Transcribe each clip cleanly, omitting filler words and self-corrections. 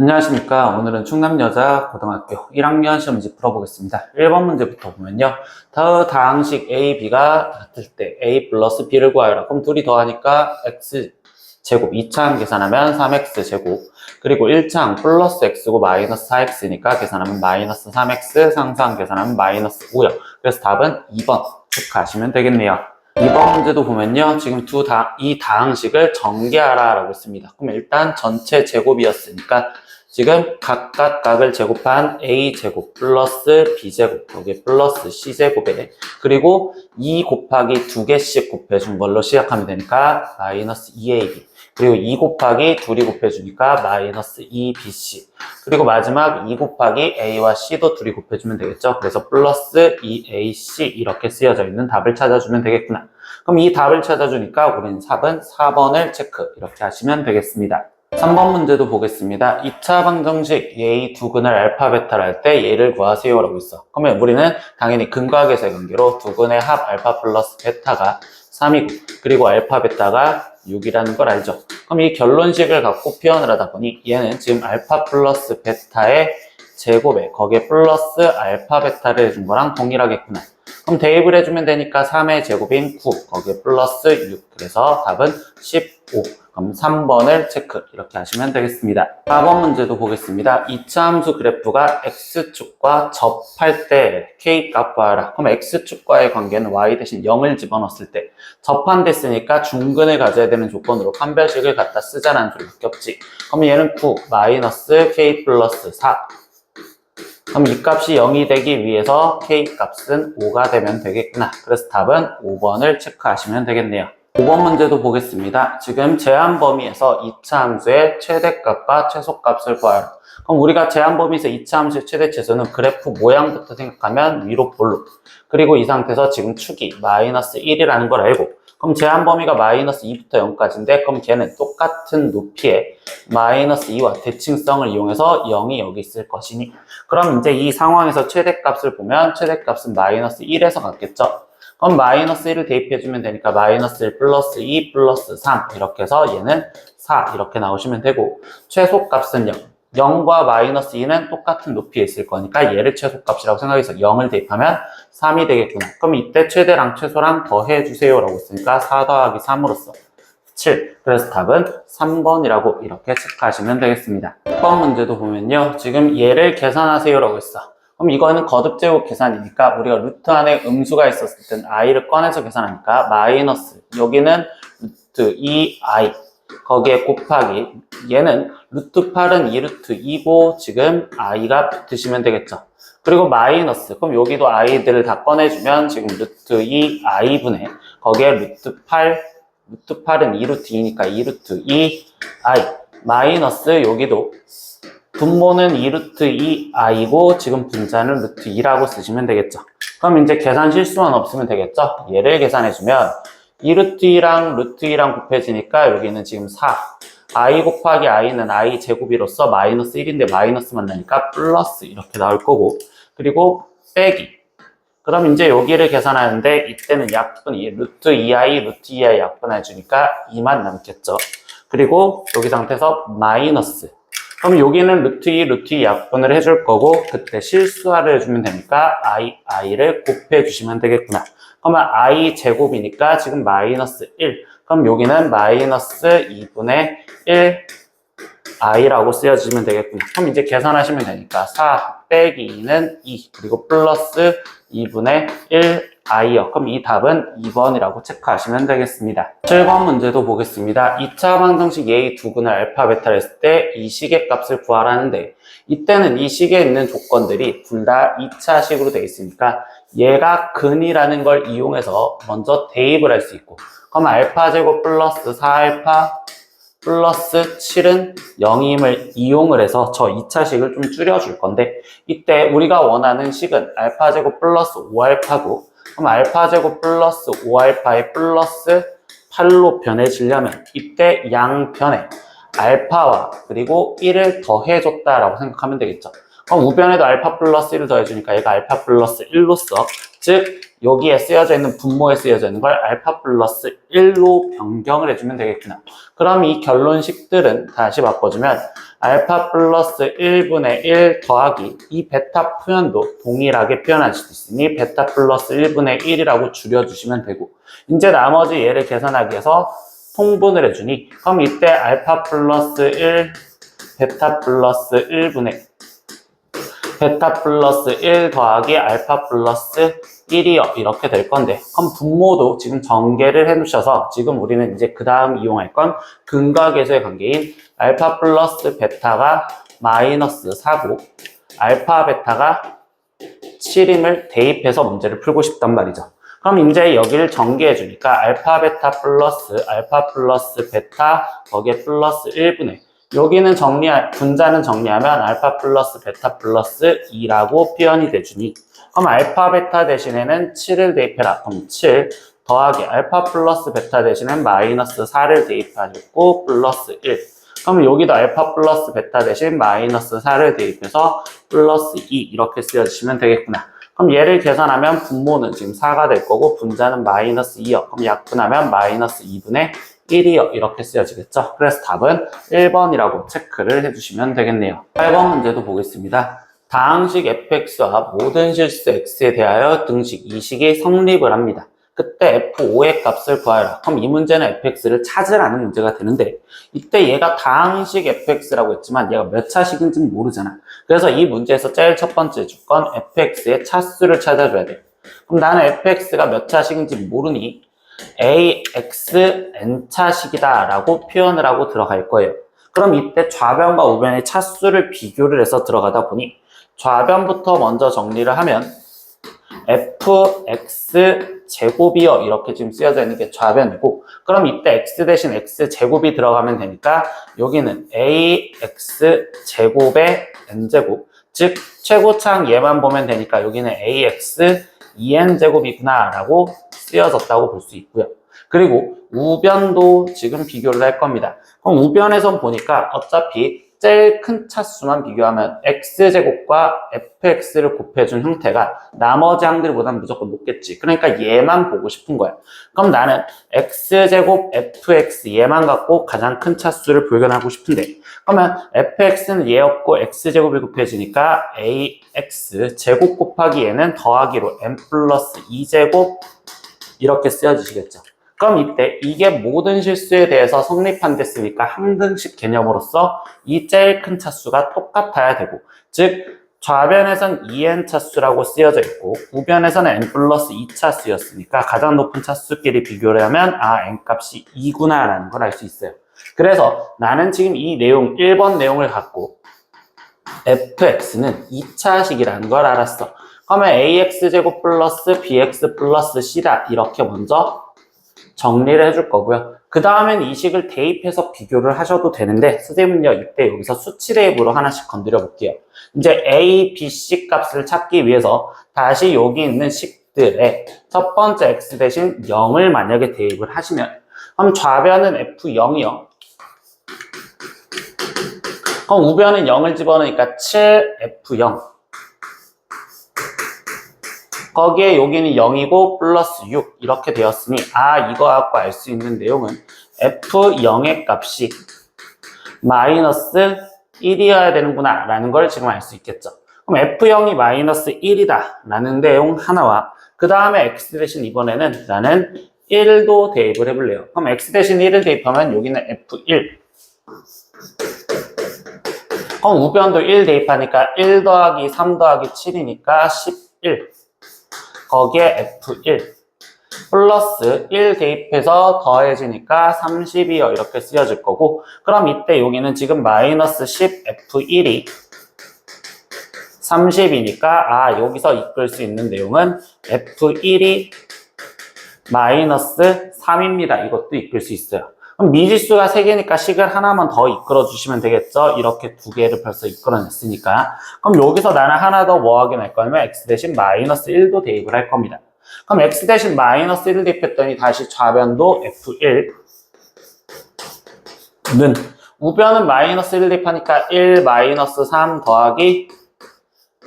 안녕하십니까. 오늘은 충남여자고등학교 1학년 시험지 풀어보겠습니다. 1번 문제부터 보면요. 다항식 A, B가 같을 때 A 플러스 B를 구하여라. 그럼 둘이 더하니까 X제곱 2차항 계산하면 3X제곱, 그리고 1차항 플러스 X고 마이너스 4X니까 계산하면 마이너스 3X, 상수항 계산하면 마이너스 5요. 그래서 답은 2번 체크하시면 되겠네요. 이번 문제도 보면요. 지금 이 다항식을 전개하라 라고 했습니다. 그럼 일단 전체 제곱이었으니까 지금 각각 각을 제곱한 A제곱 플러스 B제곱, 여기 플러스 C제곱에, 그리고 2 곱하기 2개씩 곱해준 걸로 시작하면 되니까 마이너스 2AB, 그리고 2 곱하기 둘이 곱해주니까 마이너스 2BC, 그리고 마지막 2 곱하기 A와 C도 둘이 곱해주면 되겠죠. 그래서 플러스 2AC 이렇게 쓰여져 있는 답을 찾아주면 되겠구나. 그럼 이 답을 찾아주니까 우리는 답은 4번을 체크, 이렇게 하시면 되겠습니다. 3번 문제도 보겠습니다. 2차 방정식 얘의 두근을 알파 베타를 할 때 얘를 구하세요 라고 있어. 그러면 우리는 당연히 근과계수의 관계로 두근의 합 알파 플러스 베타가 3이고, 그리고 알파 베타가 6이라는 걸 알죠. 그럼 이 결론식을 갖고 표현을 하다 보니 얘는 지금 알파 플러스 베타의 제곱에 거기에 플러스 알파 베타를 해준 거랑 동일하겠구나. 그럼 대입을 해주면 되니까 3의 제곱인 9, 거기에 플러스 6, 그래서 답은 15. 그럼 3번을 체크, 이렇게 하시면 되겠습니다. 4번 문제도 보겠습니다. 2차 함수 그래프가 X축과 접할 때 K값 구하라. 그럼 X축과의 관계는 Y 대신 0을 집어넣었을 때, 접한댔으니까 중근을 가져야 되는 조건으로 판별식을 갖다 쓰자라는 소리밖에 없지. 그럼 얘는 9 마이너스 K 플러스 4. 그럼 이 값이 0이 되기 위해서 K값은 5가 되면 되겠구나. 그래서 답은 5번을 체크하시면 되겠네요. 5번 문제도 보겠습니다. 지금 제한 범위에서 2차 함수의 최대값과 최소값을 구하라. 그럼 우리가 제한 범위에서 2차 함수의 최대 최소는 그래프 모양부터 생각하면 위로 볼록, 그리고 이 상태에서 지금 축이 마이너스 1이라는 걸 알고, 그럼 제한 범위가 마이너스 2부터 0까지인데 그럼 걔는 똑같은 높이에 마이너스 2와 대칭성을 이용해서 0이 여기 있을 것이니, 그럼 이제 이 상황에서 최대값을 보면 최대값은 마이너스 1에서 같겠죠. 그럼 마이너스 1을 대입해주면 되니까 마이너스 1 플러스 2 플러스 3 이렇게 해서 얘는 4 이렇게 나오시면 되고, 최소값은 0. 0과 마이너스 2는 똑같은 높이에 있을 거니까 얘를 최소값이라고 생각해서 0을 대입하면 3이 되겠구나. 그럼 이때 최대랑 최소랑 더해주세요 라고 했으니까 4 더하기 3으로써 7. 그래서 답은 3번이라고 이렇게 체크하시면 되겠습니다. 6번 문제도 보면요. 지금 얘를 계산하세요 라고 했어. 그럼 이거는 거듭제곱 계산이니까 우리가 루트 안에 음수가 있었을 땐 i를 꺼내서 계산하니까 마이너스, 여기는 루트 2i, 거기에 곱하기, 얘는 루트 8은 2루트 2고 지금 i가 붙으시면 되겠죠. 그리고 마이너스, 그럼 여기도 i들을 다 꺼내주면 지금 루트 2i분의, 거기에 루트 8, 루트 8은 2루트 2니까 2루트 2i, 마이너스 여기도 분모는 2루트 2i고 지금 분자는 루트 2라고 쓰시면 되겠죠. 그럼 이제 계산 실수만 없으면 되겠죠. 얘를 계산해주면 2루트 2랑 루트 2랑 곱해지니까 여기는 지금 4. i 곱하기 i는 i 제곱이로서 마이너스 1인데 마이너스만 나니까 플러스 이렇게 나올 거고, 그리고 빼기. 그럼 이제 여기를 계산하는데 이때는 약분이 루트 2i, 루트 2i 약분해주니까 2만 남겠죠. 그리고 여기 상태에서 마이너스. 그럼 여기는 루트 2, 루트 2 약분을 해줄 거고, 그때 실수화를 해주면 되니까 i를 곱해주시면 되겠구나. 그러면 i 제곱이니까 지금 마이너스 1. 그럼 여기는 마이너스 2분의 1 i라고 쓰여지면 되겠구나. 그럼 이제 계산하시면 되니까 4 빼기 2는 2, 그리고 플러스 2분의 1 i요. 그럼 이 답은 2번이라고 체크하시면 되겠습니다. 7번 문제도 보겠습니다. 2차 방정식 얘의 두근을 알파 베타를 했을 때 이 식의 값을 구하라는데, 이때는 이 식에 있는 조건들이 둘 다 2차 식으로 되어 있으니까 얘가 근이라는 걸 이용해서 먼저 대입을 할 수 있고, 그럼 알파 제곱 플러스 4알파 플러스 7은 0임을 이용을 해서 저 2차식을 좀 줄여줄 건데, 이때 우리가 원하는 식은 알파제곱 플러스 5알파고, 그럼 알파제곱 플러스 5알파의 플러스 8로 변해지려면 이때 양변에 알파와 그리고 1을 더해줬다라고 생각하면 되겠죠. 그럼 우변에도 알파 플러스 1을 더해주니까 얘가 알파 플러스 1로서 즉 여기에 쓰여져 있는 분모에 쓰여져 있는 걸 알파 플러스 1로 변경을 해주면 되겠구나. 그럼 이 결론식들은 다시 바꿔주면 알파 플러스 1분의 1 더하기 이 베타 표현도 동일하게 표현할 수도 있으니 베타 플러스 1분의 1이라고 줄여주시면 되고, 이제 나머지 얘를 계산하기 위해서 통분을 해주니 그럼 이때 알파 플러스 1 베타 플러스 1분의 베타 플러스 1 더하기 알파 플러스 1이요. 이렇게 될 건데, 그럼 분모도 지금 전개를 해 놓으셔서 지금 우리는 이제 그 다음 이용할 건 근각계수의 관계인 알파 플러스 베타가 마이너스 4고 알파 베타가 7임을 대입해서 문제를 풀고 싶단 말이죠. 그럼 이제 여기를 전개해 주니까 알파 플러스 베타 거기에 플러스 1분의, 여기는 분자는 정리하면 알파 플러스 베타 플러스 2라고 표현이 돼주니, 그럼 알파 베타 대신에는 7을 대입해라. 그럼 7 더하기 알파 플러스 베타 대신엔 마이너스 4를 대입하고 플러스 1. 그럼 여기도 알파 플러스 베타 대신 마이너스 4를 대입해서 플러스 2 이렇게 쓰여주시면 되겠구나. 그럼 얘를 계산하면 분모는 지금 4가 될 거고 분자는 마이너스 2요. 그럼 약분하면 마이너스 2분의 1이요. 이렇게 쓰여지겠죠. 그래서 답은 1번이라고 체크를 해주시면 되겠네요. 8번 문제도 보겠습니다. 다항식 fx와 모든 실수 x에 대하여 등식 2식이 성립을 합니다. 그때 f5의 값을 구하여라. 그럼 이 문제는 fx를 찾으라는 문제가 되는데, 이때 얘가 다항식 fx라고 했지만 얘가 몇 차식인지는 모르잖아. 그래서 이 문제에서 제일 첫 번째 조건 fx의 차수를 찾아줘야 돼. 그럼 나는 fx가 몇 차식인지 모르니 ax n차식이다 라고 표현을 하고 들어갈 거예요. 그럼 이때 좌변과 우변의 차수를 비교를 해서 들어가다 보니 좌변부터 먼저 정리를 하면 fx 제곱이요. 이렇게 지금 쓰여져 있는 게 좌변이고, 그럼 이때 x 대신 x 제곱이 들어가면 되니까 여기는 ax 제곱의 n제곱, 즉 최고차항 얘만 보면 되니까 여기는 ax 2n 제곱이구나 라고 쓰여졌다고 볼 수 있고요. 그리고 우변도 지금 비교를 할 겁니다. 그럼 우변에선 보니까 어차피 제일 큰 차수만 비교하면 x제곱과 fx를 곱해준 형태가 나머지 항들보다는 무조건 높겠지. 그러니까 얘만 보고 싶은 거야. 그럼 나는 x제곱 fx 얘만 갖고 가장 큰 차수를 불견하고 싶은데, 그러면 fx는 얘였고 x제곱이 곱해지니까 ax 제곱 곱하기 얘는 더하기로 n 플러스 2제곱 이렇게 쓰여지시겠죠. 그럼 이때 이게 모든 실수에 대해서 성립한댔으니까 항등식 개념으로서 이 제일 큰 차수가 똑같아야 되고, 즉 좌변에선 2n 차수라고 쓰여져 있고 우변에서는 n 플러스 2 차수였으니까 가장 높은 차수끼리 비교를 하면 n 값이 2구나 라는 걸 알 수 있어요. 그래서 나는 지금 이 내용 1번 내용을 갖고 fx는 2차식이라는 걸 알았어. 그러면 ax제곱 플러스 bx 플러스 c다 이렇게 먼저 정리를 해줄 거고요. 그 다음엔 이 식을 대입해서 비교를 하셔도 되는데, 선생님은요 이때 여기서 수치 대입으로 하나씩 건드려 볼게요. 이제 a, b, c 값을 찾기 위해서 다시 여기 있는 식들의 첫 번째 x 대신 0을 만약에 대입을 하시면, 그럼 좌변은 f0이요. 그럼 우변은 0을 집어넣으니까 7f0. 거기에 여기는 0이고 플러스 6 이렇게 되었으니 이거 갖고 알 수 있는 내용은 f0의 값이 마이너스 1이어야 되는구나 라는 걸 지금 알 수 있겠죠. 그럼 f0이 마이너스 1이다 라는 내용 하나와 그 다음에 x 대신 이번에는 나는 1도 대입을 해볼래요. 그럼 x 대신 1을 대입하면 여기는 f1. 그럼 우변도 1 대입하니까 1 더하기 3 더하기 7이니까 11. 거기에 F1 플러스 1 대입해서 더해지니까 32요. 이렇게 쓰여질 거고, 그럼 이때 여기는 지금 마이너스 10 F1이 30이니까 여기서 이끌 수 있는 내용은 F1이 마이너스 3입니다. 이것도 이끌 수 있어요. 그럼 미지수가 3개니까 식을 하나만 더 이끌어 주시면 되겠죠. 이렇게 2개를 벌써 이끌어냈으니까. 그럼 여기서 나는 하나 더 뭐 확인할 거냐면 x 대신 마이너스 1도 대입을 할 겁니다. 그럼 x 대신 마이너스 1을 대입했더니 다시 좌변도 f1는 우변은 마이너스 1을 대입하니까 1 마이너스 3 더하기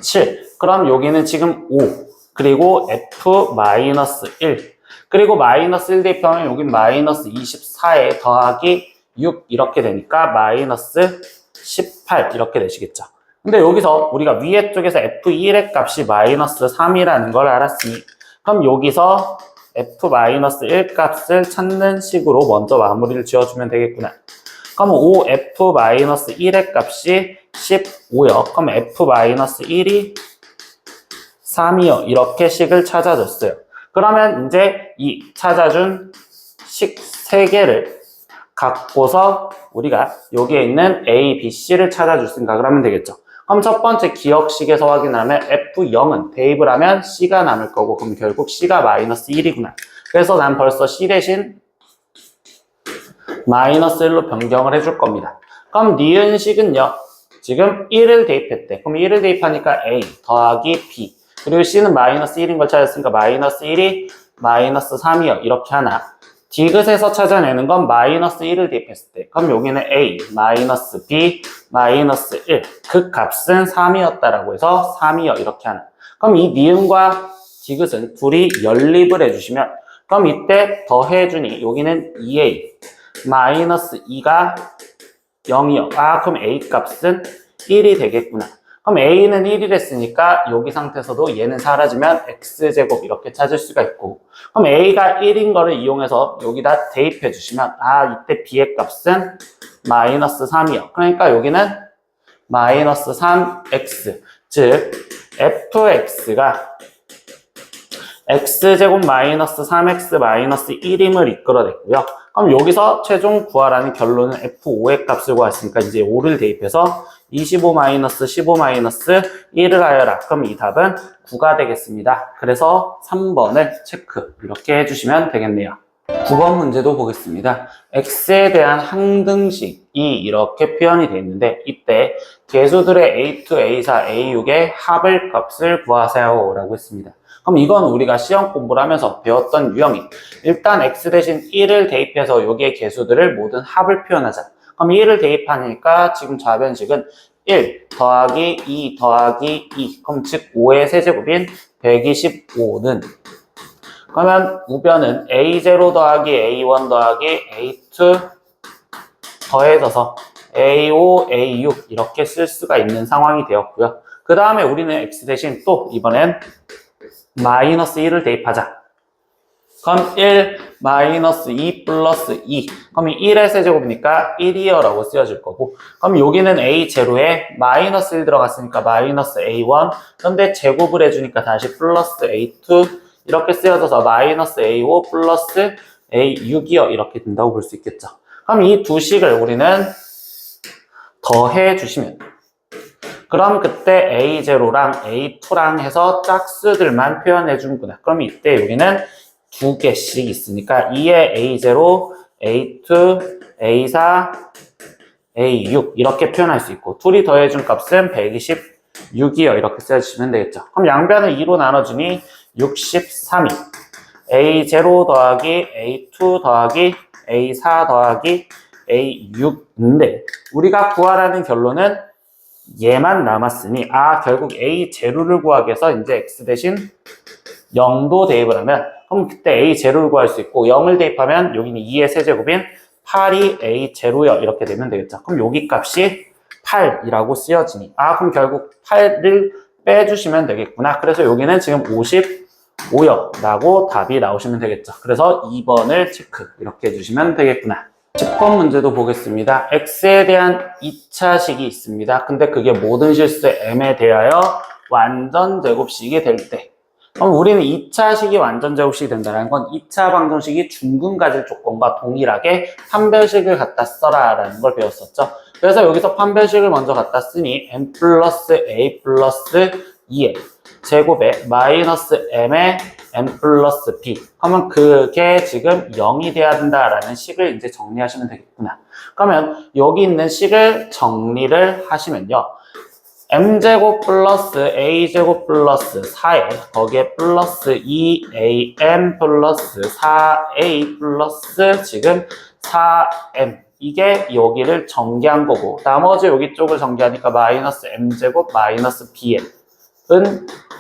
7. 그럼 여기는 지금 5. 그리고 F-1 그리고 마이너스 1 대입하면 여긴 마이너스 24에 더하기 6 이렇게 되니까 마이너스 18 이렇게 되시겠죠. 근데 여기서 우리가 위에 쪽에서 F1의 값이 마이너스 3이라는 걸 알았으니 그럼 여기서 F-1 값을 찾는 식으로 먼저 마무리를 지어주면 되겠구나. 그럼 F-1의 값이 15요. 그럼 F-1이 3이요. 이렇게 식을 찾아줬어요. 그러면 이제 이 찾아준 식 3개를 갖고서 우리가 여기에 있는 A, B, C를 찾아줄 생각을 하면 되겠죠. 그럼 첫 번째 기억식에서 확인하면 F0은 대입을 하면 C가 남을 거고 그럼 결국 C가 마이너스 1이구나. 그래서 난 벌써 C 대신 마이너스 1로 변경을 해줄 겁니다. 그럼 니은식은요. 지금 1을 대입했대. 그럼 1을 대입하니까 A 더하기 B 그리고 C는 마이너스 1인 걸 찾았으니까 마이너스 1이 마이너스 3이요. 이렇게 하나. 디귿에서 찾아내는 건 마이너스 1을 대입했을 때 그럼 여기는 A, 마이너스 B, 마이너스 1 그 값은 3이었다라고 해서 3이요. 이렇게 하나. 그럼 이 니은과 디귿은 둘이 연립을 해주시면 그럼 이때 더해주니 여기는 2A 마이너스 2가 0이요. 아 그럼 A 값은 1이 되겠구나. 그럼 A는 1이 됐으니까 여기 상태에서도 얘는 사라지면 X제곱 이렇게 찾을 수가 있고 그럼 A가 1인 거를 이용해서 여기다 대입해 주시면 아 이때 B의 값은 마이너스 3이요. 그러니까 여기는 마이너스 3X 즉 FX가 X제곱 마이너스 3X 마이너스 1임을 이끌어냈고요. 그럼 여기서 최종 구하라는 결론은 F5의 값을 구했으니까 이제 5를 대입해서 25 마이너스 15 마이너스 1을 하여라. 그럼 이 답은 9가 되겠습니다. 그래서 3번을 체크 이렇게 해주시면 되겠네요. 9번 문제도 보겠습니다. X에 대한 항등식이 이렇게 표현이 되어 있는데 이때 개수들의 A2, A4, A6의 합을 값을 구하세요 라고 했습니다. 그럼 이건 우리가 시험 공부를 하면서 배웠던 유형이 일단 X 대신 1을 대입해서 여기에 개수들을 모든 합을 표현하자. 그럼 1을 대입하니까 지금 좌변식은 1 더하기 2 더하기 2 그럼 즉 5의 세제곱인 125는 그러면 우변은 A0 더하기 A1 더하기 A2 더해져서 A5, A6 이렇게 쓸 수가 있는 상황이 되었고요. 그 다음에 우리는 X 대신 또 이번엔 마이너스 1을 대입하자. 그럼 1 마이너스 2 플러스 2 그럼 1의 세제곱이니까 1이요 라고 쓰여질 거고 그럼 여기는 A0에 마이너스 1 들어갔으니까 마이너스 A1 그런데 제곱을 해주니까 다시 플러스 A2 이렇게 쓰여져서 마이너스 A5 플러스 A6이요 이렇게 된다고 볼 수 있겠죠. 그럼 이 두 식을 우리는 더해 주시면 그럼 그때 A0랑 A2랑 해서 짝수들만 표현해 주는구나. 그럼 이때 여기는 두 개씩 있으니까 2의 A0, A2, A4, A6 이렇게 표현할 수 있고 둘이 더해준 값은 126이요. 이렇게 써주시면 되겠죠. 그럼 양변을 2로 나눠주니 63이 A0 더하기 A2 더하기 A4 더하기 A6인데 우리가 구하라는 결론은 얘만 남았으니 결국 A0를 구하기 위해서 이제 X 대신 0도 대입을 하면 그럼 그때 A0를 구할 수 있고 0을 대입하면 여기는 2의 세제곱인 8이 A0요 이렇게 되면 되겠죠. 그럼 여기 값이 8이라고 쓰여지니 그럼 결국 8을 빼주시면 되겠구나. 그래서 여기는 지금 55요 라고 답이 나오시면 되겠죠. 그래서 2번을 체크 이렇게 해주시면 되겠구나. 10번 문제도 보겠습니다. X에 대한 2차식이 있습니다. 근데 그게 모든 실수의 M에 대하여 완전 제곱식이 될 때 그럼 우리는 2차식이 완전 제곱식이 된다는 건 2차 방정식이 중근 가질 조건과 동일하게 판별식을 갖다 써라 라는 걸 배웠었죠. 그래서 여기서 판별식을 먼저 갖다 쓰니 M 플러스 A 플러스 2의 제곱에 마이너스 M의 M 플러스 B 그러면 그게 지금 0이 돼야 된다라는 식을 이제 정리하시면 되겠구나. 그러면 여기 있는 식을 정리를 하시면요. M제곱 플러스 A제곱 플러스 4에 거기에 플러스 2AM 플러스 4A 플러스 지금 4M 이게 여기를 전개한 거고 나머지 여기 쪽을 전개하니까 마이너스 M제곱 마이너스 BM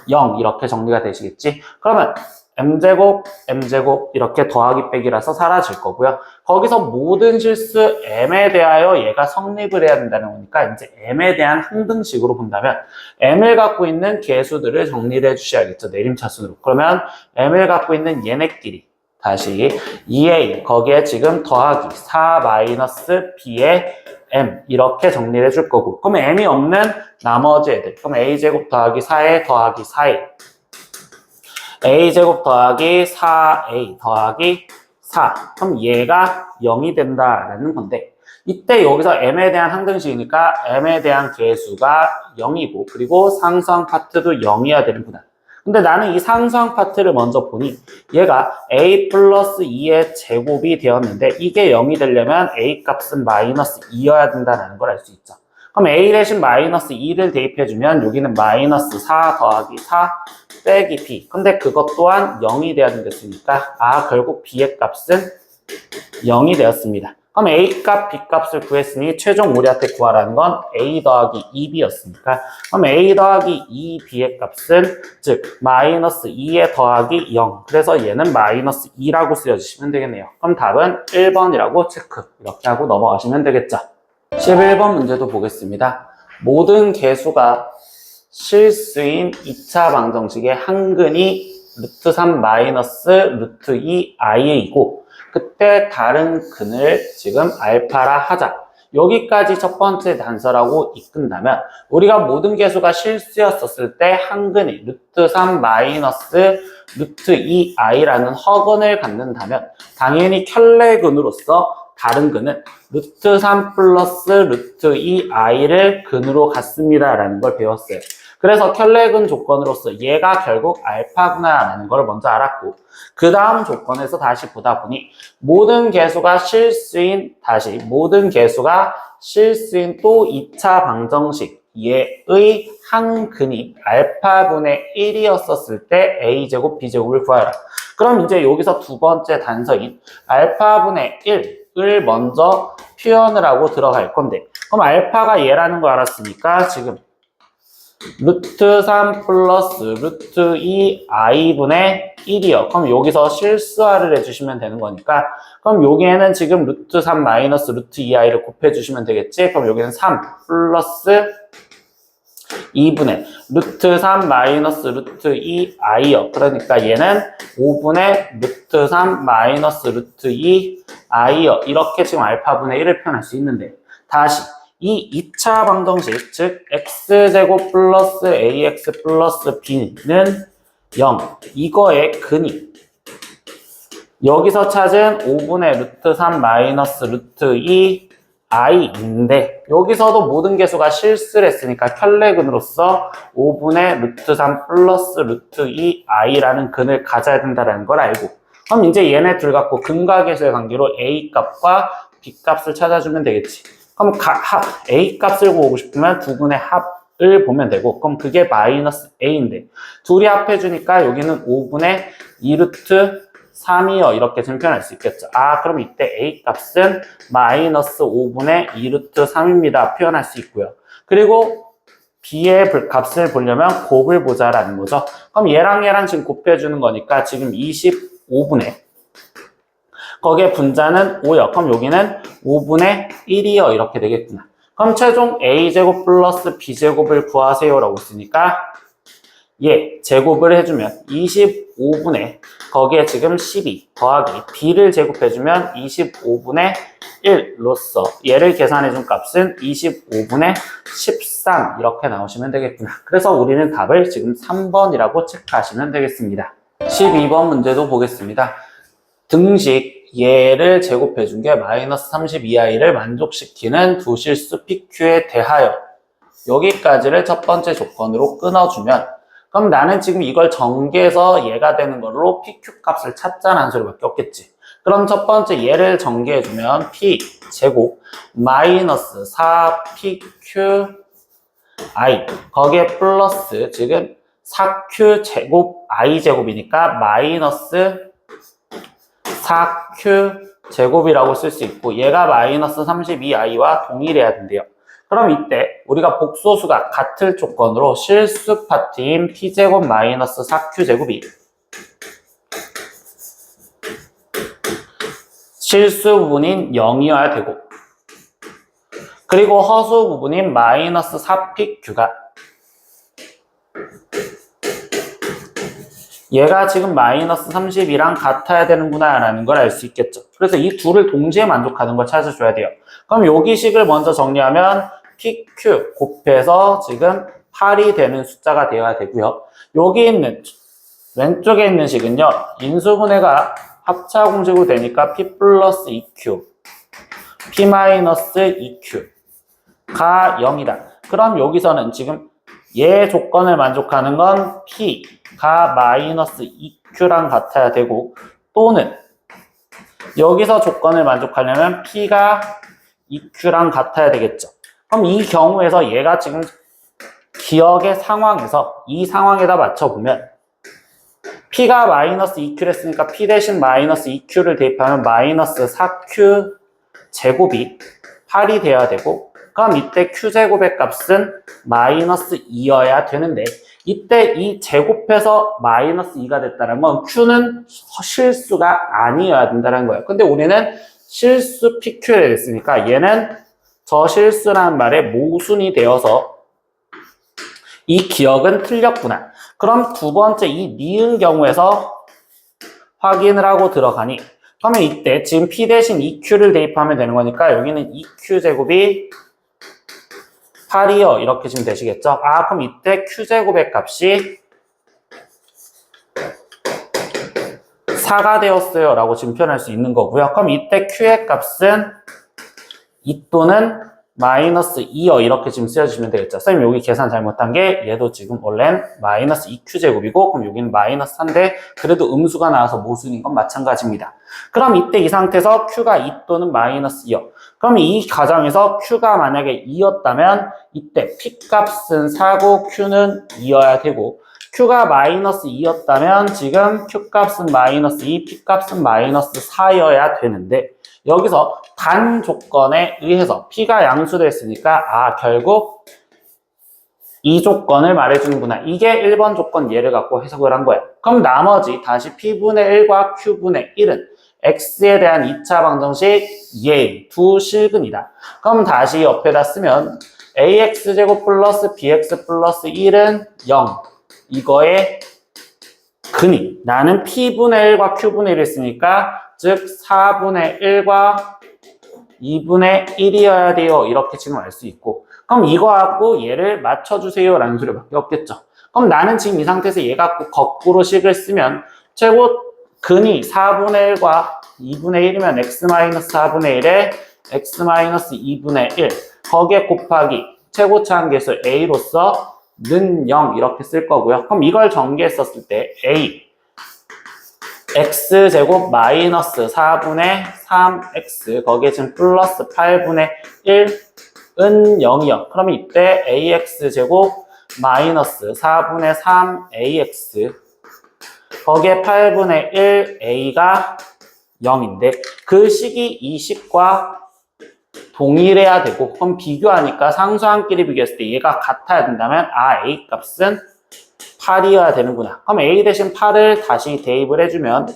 0 이렇게 정리가 되시겠지? 그러면 m제곱, m제곱 이렇게 더하기 빼기라서 사라질 거고요. 거기서 모든 실수 m에 대하여 얘가 성립을 해야 된다는 거니까 이제 m에 대한 항등식으로 본다면 m을 갖고 있는 개수들을 정리를 해주셔야겠죠. 내림차순으로. 그러면 m을 갖고 있는 얘네끼리 다시 2a 거기에 지금 더하기 4-b의 m 이렇게 정리를 해줄 거고 그러면 m이 없는 나머지 애들 그럼 a제곱 더하기 4에 더하기 4에 a제곱 더하기 4a 더하기 4 그럼 얘가 0이 된다라는 건데 이때 여기서 m에 대한 항등식이니까 m에 대한 개수가 0이고 그리고 상수항 파트도 0이어야 되는구나. 근데 나는 이 상수항 파트를 먼저 보니 얘가 a 플러스 2의 제곱이 되었는데 이게 0이 되려면 a 값은 마이너스 2여야 된다는 걸 알 수 있죠. 그럼 a 대신 마이너스 2를 대입해주면 여기는 마이너스 4 더하기 4 빼기 b. 근데 그것 또한 0이 돼야 된댔으니까 결국 b의 값은 0이 되었습니다. 그럼 a 값, b 값을 구했으니 최종 우리한테 구하라는 건 a 더하기 2b였으니까 그럼 a 더하기 2b의 값은 즉 마이너스 2에 더하기 0 그래서 얘는 마이너스 2라고 쓰여주시면 되겠네요. 그럼 답은 1번이라고 체크 이렇게 하고 넘어가시면 되겠죠. 11번 문제도 보겠습니다. 모든 개수가 실수인 2차 방정식의 항근이 루트 3 마이너스 루트 2 i이고 그때 다른 근을 지금 알파라 하자. 여기까지 첫 번째 단서라고 이끈다면 우리가 모든 개수가 실수였었을 때 항근이 루트 3 마이너스 루트 2 i라는 허근을 갖는다면 당연히 켤레근으로서 다른 근은 루트 3 플러스 루트 2 i를 근으로 갖습니다 라는 걸 배웠어요. 그래서 켤레근 조건으로서 얘가 결국 알파구나 라는 걸 먼저 알았고 그 다음 조건에서 다시 보다 보니 모든 개수가 실수인 또 2차 방정식 얘의 항근이 알파분의 1이었었을 때 a제곱 b제곱을 구하라. 그럼 이제 여기서 두 번째 단서인 알파분의 1을 먼저 표현을 하고 들어갈 건데 그럼 알파가 얘라는 거 알았으니까 지금 루트 3 플러스 루트 2 i분의 1이요. 그럼 여기서 실수화를 해주시면 되는 거니까 그럼 여기에는 지금 루트 3 마이너스 루트 2 i를 곱해주시면 되겠지. 그럼 여기는 3 플러스 2분의 루트 3 마이너스 루트 2 i요. 그러니까 얘는 5분의 루트 3 마이너스 루트 2 i요. 이렇게 지금 알파분의 1을 표현할 수 있는데 다시 이 2차 방정식, 즉 x제곱 플러스 ax 플러스 b는 0. 이거의 근이 여기서 찾은 5분의 루트 3 마이너스 루트 2 i인데 여기서도 모든 개수가 실수를 했으니까 켤레근으로서 5분의 루트 3 플러스 루트 2 i라는 근을 가져야 된다는 걸 알고 그럼 이제 얘네 둘 갖고 근과 개수의 관계로 a 값과 b 값을 찾아주면 되겠지. 그럼 a 값을 구하고 싶으면 두 근의 합을 보면 되고 그럼 그게 마이너스 a인데 둘이 합해주니까 여기는 5분의 2루트 3이요. 이렇게 지금 표현할 수 있겠죠. 그럼 이때 a 값은 마이너스 5분의 2루트 3입니다. 표현할 수 있고요. 그리고 b의 값을 보려면 곱을 보자라는 거죠. 그럼 얘랑 지금 곱해주는 거니까 지금 25분의 거기에 분자는 5요. 그럼 여기는 5분의 1이요. 이렇게 되겠구나. 그럼 최종 a제곱 플러스 b제곱을 구하세요라고 했으니까 제곱을 해주면 25분의 거기에 지금 12 더하기 b를 제곱해주면 25분의 1로서 얘를 계산해준 값은 25분의 13 이렇게 나오시면 되겠구나. 그래서 우리는 답을 지금 3번이라고 체크하시면 되겠습니다. 12번 문제도 보겠습니다. 등식 얘를 제곱해준 게 마이너스 32i를 만족시키는 두 실수 PQ에 대하여 여기까지를 첫 번째 조건으로 끊어주면 그럼 나는 지금 이걸 전개해서 얘가 되는 걸로 PQ 값을 찾자는 소리밖에 없겠지. 그럼 첫 번째 얘를 전개해주면 P 제곱 마이너스 4PQI 거기에 플러스 지금 4Q 제곱 I 제곱이니까 마이너스 4Q 제곱이라고 쓸 수 있고 얘가 마이너스 32i와 동일해야 된대요. 그럼 이때 우리가 복소수가 같을 조건으로 실수 파트인 p제곱 마이너스 4q제곱이 실수 부분인 0이어야 되고, 그리고 허수 부분인 마이너스 4pq가 얘가 지금 마이너스 30이랑 같아야 되는구나 라는 걸 알 수 있겠죠. 그래서 이 둘을 동시에 만족하는 걸 찾아줘야 돼요. 그럼 여기 식을 먼저 정리하면 pq 곱해서 지금 8이 되는 숫자가 되어야 되고요. 여기 있는 왼쪽에 있는 식은요, 인수분해가 합차 공식으로 되니까 p 플러스 2q, p 마이너스 2q가 0이다. 그럼 여기서는 지금 얘 조건을 만족하는 건 p가 마이너스 2q랑 같아야 되고, 또는 여기서 조건을 만족하려면 p가 2q랑 같아야 되겠죠. 그럼 이 경우에서 얘가 지금 기억의 상황에서 이 상황에다 맞춰보면 p가 마이너스 2q를 했으니까 p 대신 마이너스 2q를 대입하면 마이너스 4q 제곱이 8이 돼야 되고, 그럼 이때 q제곱의 값은 마이너스 2여야 되는데, 이때 이 제곱해서 마이너스 2가 됐다는 건 q는 실수가 아니어야 된다는 거예요. 근데 우리는 실수 pq를 했으니까 얘는 저 실수라는 말에 모순이 되어서 이 기억은 틀렸구나. 그럼 두 번째 이 니은 경우에서 확인을 하고 들어가니, 그러면 이때 지금 p 대신 2q를 대입하면 되는 거니까 여기는 2q제곱이 8이요 이렇게 지금 되시겠죠? 아, 그럼 이때 q제곱의 값이 4가 되었어요 라고 지금 표현할 수 있는 거고요. 그럼 이때 q의 값은 2 또는 마이너스 2요 이렇게 지금 쓰여주시면 되겠죠. 선생님 여기 계산 잘못한 게 얘도 지금 원래는 마이너스 2q제곱이고, 그럼 여기는 마이너스 4인데 그래도 음수가 나와서 모순인 건 마찬가지입니다. 그럼 이때 이 상태에서 q가 2 또는 마이너스 2요. 그럼 이 가정에서 q가 만약에 2였다면 이때 p값은 4고 q는 2여야 되고, q가 마이너스 2였다면 지금 q값은 마이너스 2, p값은 마이너스 4여야 되는데, 여기서 단 조건에 의해서 p가 양수됐으니까 아 결국 이 조건을 말해주는구나. 이게 1번 조건 얘를 갖고 해석을 한 거예요. 그럼 나머지 다시 p분의 1과 q분의 1은 x에 대한 2차 방정식 얘 두 실근이다. 그럼 다시 옆에다 쓰면 ax제곱 플러스 bx 플러스 1은 0. 이거의 근이 나는 p분의 1과 q분의 1을 했으니까 즉 4분의 1과 2분의 1이어야 돼요. 이렇게 지금 알 수 있고, 그럼 이거 갖고 얘를 맞춰주세요 라는 소리밖에 없겠죠. 그럼 나는 지금 이 상태에서 얘 갖고 거꾸로 식을 쓰면 최고 근이 4분의 1과 2분의 1이면 x-4분의 1에 x-2분의 1 거기에 곱하기 최고차 한계수 a로서 는 0 이렇게 쓸 거고요. 그럼 이걸 전개했었을 때 a x제곱 마이너스 4분의 3x 거기에 지금 플러스 8분의 1은 0이요. 그러면 이때 ax제곱 마이너스 4분의 3ax 거기에 8분의 1a가 0인데 그 식이 이 식과 동일해야 되고, 그럼 비교하니까 상수항끼리 비교했을 때 얘가 같아야 된다면 아 a 값은 8이어야 되는구나. 그럼 a 대신 8을 다시 대입을 해주면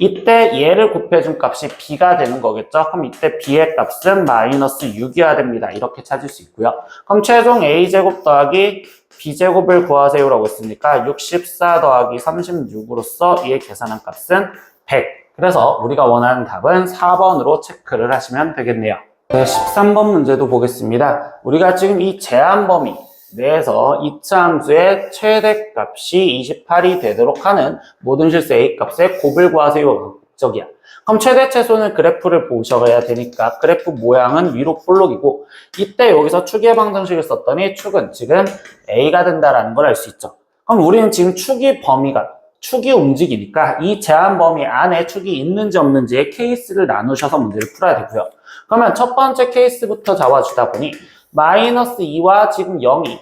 이때 얘를 곱해준 값이 b가 되는 거겠죠. 그럼 이때 b의 값은 마이너스 6이어야 됩니다. 이렇게 찾을 수 있고요. 그럼 최종 a제곱 더하기 b제곱을 구하세요라고 했으니까 64 더하기 36으로서 얘 계산한 값은 100. 그래서 우리가 원하는 답은 4번으로 체크를 하시면 되겠네요. 네, 13번 문제도 보겠습니다. 우리가 지금 이 제한 범위 내에서 이차 함수의 최대값이 28이 되도록 하는 모든 실수 A값의 곱을 구하세요. 목적이야. 그럼 최대 최소는 그래프를 보셔야 되니까 그래프 모양은 위로 볼록이고, 이때 여기서 축의 방정식을 썼더니 축은 지금 A가 된다라는 걸 알 수 있죠. 그럼 우리는 지금 축이 움직이니까 이 제한 범위 안에 축이 있는지 없는지의 케이스를 나누셔서 문제를 풀어야 되고요. 그러면 첫 번째 케이스부터 잡아주다 보니 마이너스 2와 지금 0이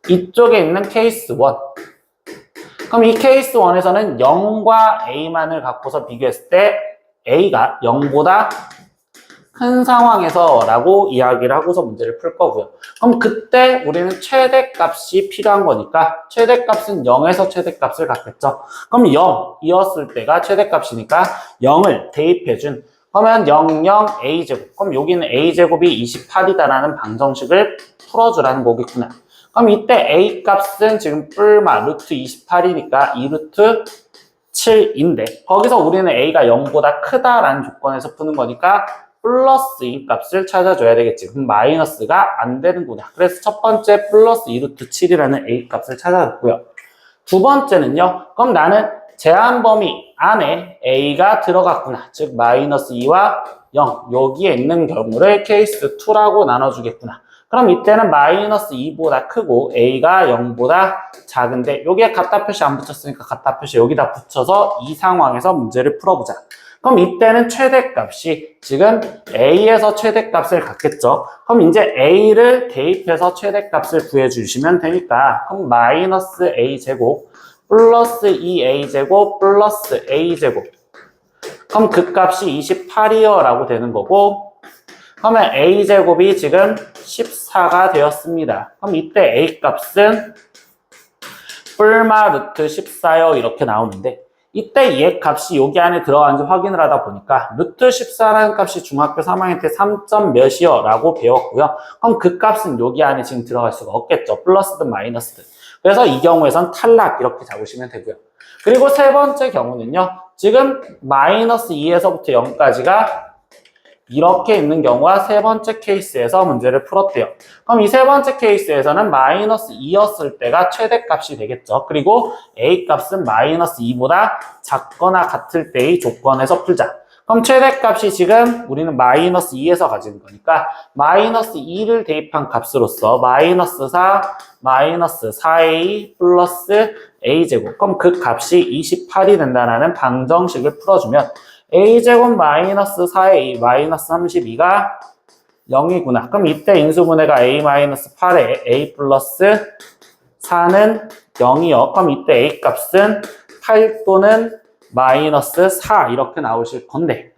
이쪽에 있는 케이스 1. 그럼 이 케이스 1에서는 0과 A만을 갖고서 비교했을 때 A가 0보다 큰 상황에서 라고 이야기를 하고서 문제를 풀 거고요. 그럼 그때 우리는 최대값이 필요한 거니까 최대값은 0에서 최대값을 갖겠죠. 그럼 0이었을 때가 최대값이니까 0을 대입해준 그러면 00a제곱 그럼 여기는 a제곱이 28이다라는 방정식을 풀어주라는 거겠구나. 그럼 이때 a 값은 지금 뿔마 루트 28이니까 2 루트 7인데 거기서 우리는 a가 0보다 크다라는 조건에서 푸는 거니까 플러스인 값을 찾아줘야 되겠지. 그럼 마이너스가 안 되는구나. 그래서 첫 번째 플러스 2루트 7이라는 a 값을 찾아줬고요. 두 번째는요. 그럼 나는 제한 범위 안에 a가 들어갔구나. 즉 마이너스 2와 0 여기에 있는 경우를 케이스 2라고 나눠주겠구나. 그럼 이때는 마이너스 2보다 크고 a가 0보다 작은데 여기에 갖다 표시 안 붙였으니까 갖다 표시 여기다 붙여서 이 상황에서 문제를 풀어보자. 그럼 이때는 최대값이 지금 a에서 최대값을 갖겠죠. 그럼 이제 a를 대입해서 최대값을 구해주시면 되니까 그럼 마이너스 a제곱 플러스 2a제곱 플러스 a제곱 그럼 그 값이 28이요 라고 되는 거고 그러면 a제곱이 지금 14가 되었습니다. 그럼 이때 a 값은 뿔마 루트 14요 이렇게 나오는데 이때 얘 값이 여기 안에 들어가는지 확인을 하다 보니까 루트 14라는 값이 중학교 3학년 때 3점 몇이요 라고 배웠고요. 그럼 그 값은 여기 안에 지금 들어갈 수가 없겠죠. 플러스든 마이너스든. 그래서 이 경우에선 탈락 이렇게 잡으시면 되고요. 그리고 세 번째 경우는요. 지금 마이너스 2에서부터 0까지가 이렇게 있는 경우가 세 번째 케이스에서 문제를 풀었대요. 그럼 이 세 번째 케이스에서는 마이너스 2였을 때가 최대값이 되겠죠. 그리고 a 값은 마이너스 2보다 작거나 같을 때의 조건에서 풀자. 그럼 최대값이 지금 우리는 마이너스 2에서 가지는 거니까 마이너스 2를 대입한 값으로서 마이너스 4, 마이너스 4a 플러스 a제곱. 그럼 그 값이 28이 된다는 방정식을 풀어주면 a제곱 마이너스 4a 마이너스 32가 0이구나. 그럼 이때 인수분해가 a 마이너스 8에 a 플러스 4는 0이요. 그럼 이때 a 값은 8 또는 마이너스 4 이렇게 나오실 건데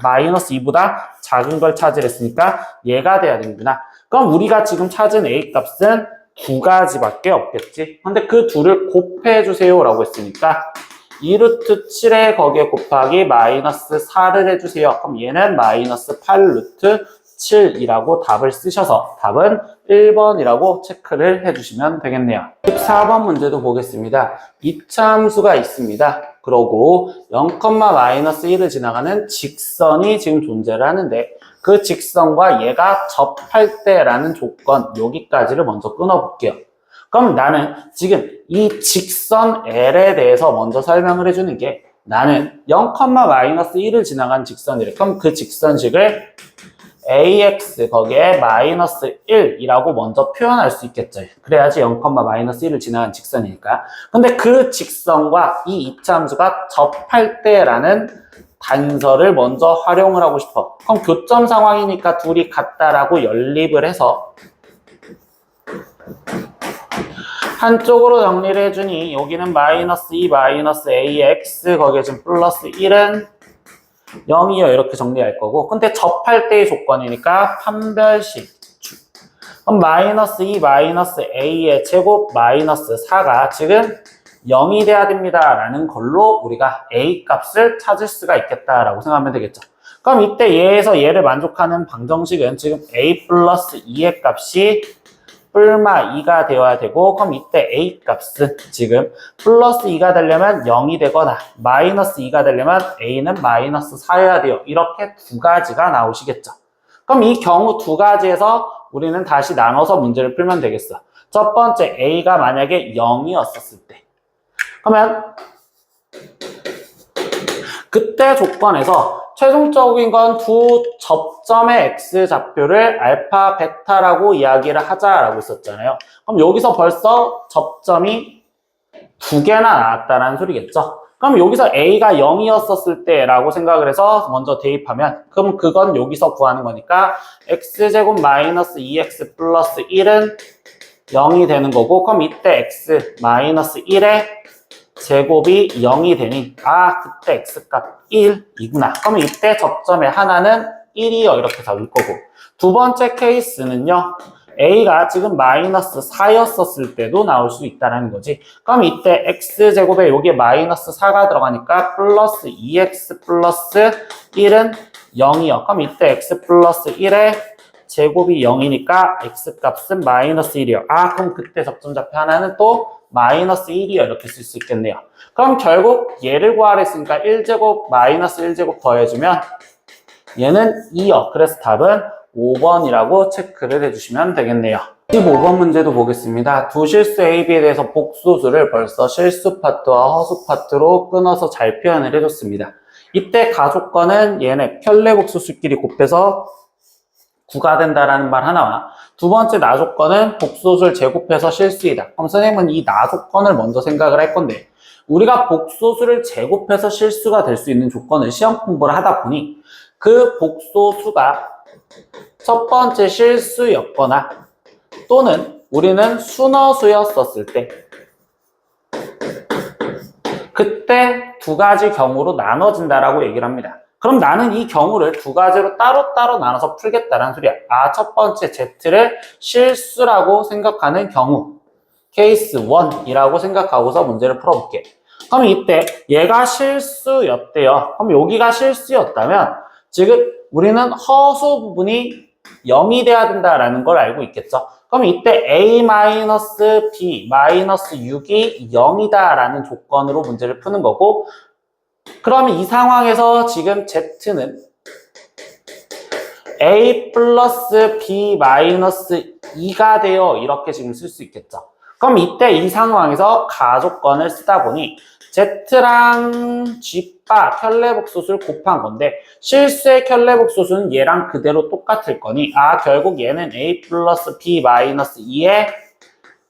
마이너스 2보다 작은 걸 찾으랬으니까 얘가 돼야 되는구나. 그럼 우리가 지금 찾은 a 값은 두 가지밖에 없겠지. 근데 그 둘을 곱해 주세요 라고 했으니까 2루트 7에 거기에 곱하기 마이너스 4를 해주세요. 그럼 얘는 마이너스 8루트 7이라고 답을 쓰셔서 답은 1번이라고 체크를 해주시면 되겠네요. 14번 문제도 보겠습니다. 이차함수가 있습니다. 그러고 0,-1을 지나가는 직선이 지금 존재를 하는데 그 직선과 얘가 접할 때라는 조건 여기까지를 먼저 끊어볼게요. 그럼 나는 지금 이 직선 L에 대해서 먼저 설명을 해주는 게 나는 0,-1을 지나간 직선이래. 그럼 그 직선식을 ax 거기에 마이너스 1이라고 먼저 표현할 수 있겠죠. 그래야지 0,-1을 지나간 직선이니까. 근데 그 직선과 이 이차함수가 접할 때라는 단서를 먼저 활용을 하고 싶어. 그럼 교점 상황이니까 둘이 같다라고 연립을 해서 한쪽으로 정리를 해주니 여기는 마이너스 2 마이너스 ax 거기에 지금 플러스 1은 0이요 이렇게 정리할 거고 근데 접할 때의 조건이니까 판별식 그럼 마이너스 2 마이너스 a의 제곱 마이너스 4가 지금 0이 돼야 됩니다 라는 걸로 우리가 a 값을 찾을 수가 있겠다라고 생각하면 되겠죠. 그럼 이때 얘에서 얘를 만족하는 방정식은 지금 a 플러스 2의 값이 뿔마 2가 되어야 되고 그럼 이때 a 값은 지금 플러스 2가 되려면 0이 되거나 마이너스 2가 되려면 a는 마이너스 4여야 돼요. 이렇게 두 가지가 나오시겠죠. 그럼 이 경우 두 가지에서 우리는 다시 나눠서 문제를 풀면 되겠어. 첫 번째 a가 만약에 0이었을 때 그러면 그때 조건에서 최종적인 건 두 접점의 x좌표를 알파, 베타라고 이야기를 하자라고 했었잖아요. 그럼 여기서 벌써 접점이 두 개나 나왔다는 소리겠죠. 그럼 여기서 a가 0이었을 때라고 생각을 해서 먼저 대입하면 그럼 그건 여기서 구하는 거니까 x제곱 마이너스 2x 플러스 1은 0이 되는 거고 그럼 이때 x 마이너스 1의 제곱이 0이 되니 그때 x값 1이구나. 그러면 이때 접점의 하나는 1이요. 이렇게 잡을 거고. 두 번째 케이스는요. A가 지금 마이너스 4였었을 때도 나올 수 있다는 거지. 그럼 이때 x제곱에 여기에 마이너스 4가 들어가니까 플러스 2x 플러스 1은 0이요. 그럼 이때 x 플러스 1의 제곱이 0이니까 x 값은 마이너스 1이요. 아, 그럼 그때 접점좌표 하나는 또 마이너스 1이요. 이렇게 쓸 수 있겠네요. 그럼 결국 얘를 구하라 했으니까 1제곱 마이너스 1제곱 더해주면 얘는 2요. 그래서 답은 5번이라고 체크를 해주시면 되겠네요. 15번 문제도 보겠습니다. 두 실수 A, B에 대해서 복소수를 벌써 실수 파트와 허수 파트로 끊어서 잘 표현을 해줬습니다. 이때 가조건은 얘네 편례복소수끼리 곱해서 9가 된다라는 말 하나와 두 번째 나조건은 복소수를 제곱해서 실수이다. 그럼 선생님은 이 나조건을 먼저 생각을 할 건데 우리가 복소수를 제곱해서 실수가 될 수 있는 조건을 시험 공부를 하다 보니 그 복소수가 첫 번째 실수였거나 또는 우리는 순허수였었을 때 그때 두 가지 경우로 나눠진다라고 얘기를 합니다. 그럼 나는 이 경우를 두 가지로 따로따로 나눠서 풀겠다는 소리야. 아, 첫 번째 Z를 실수라고 생각하는 경우 케이스 1이라고 생각하고서 문제를 풀어볼게. 그럼 이때 얘가 실수였대요. 그럼 여기가 실수였다면 지금 우리는 허수 부분이 0이 돼야 된다라는 걸 알고 있겠죠. 그럼 이때 A-B-6이 0이다라는 조건으로 문제를 푸는 거고 그러면 이 상황에서 지금 Z는 A 플러스 B 마이너스 2가 돼요. 이렇게 지금 쓸 수 있겠죠. 그럼 이때 이 상황에서 가조건을 쓰다 보니 Z랑 G바 켤레복소수를 곱한 건데 실수의 켤레복소수는 얘랑 그대로 똑같을 거니 아 결국 얘는 A 플러스 B 마이너스 2의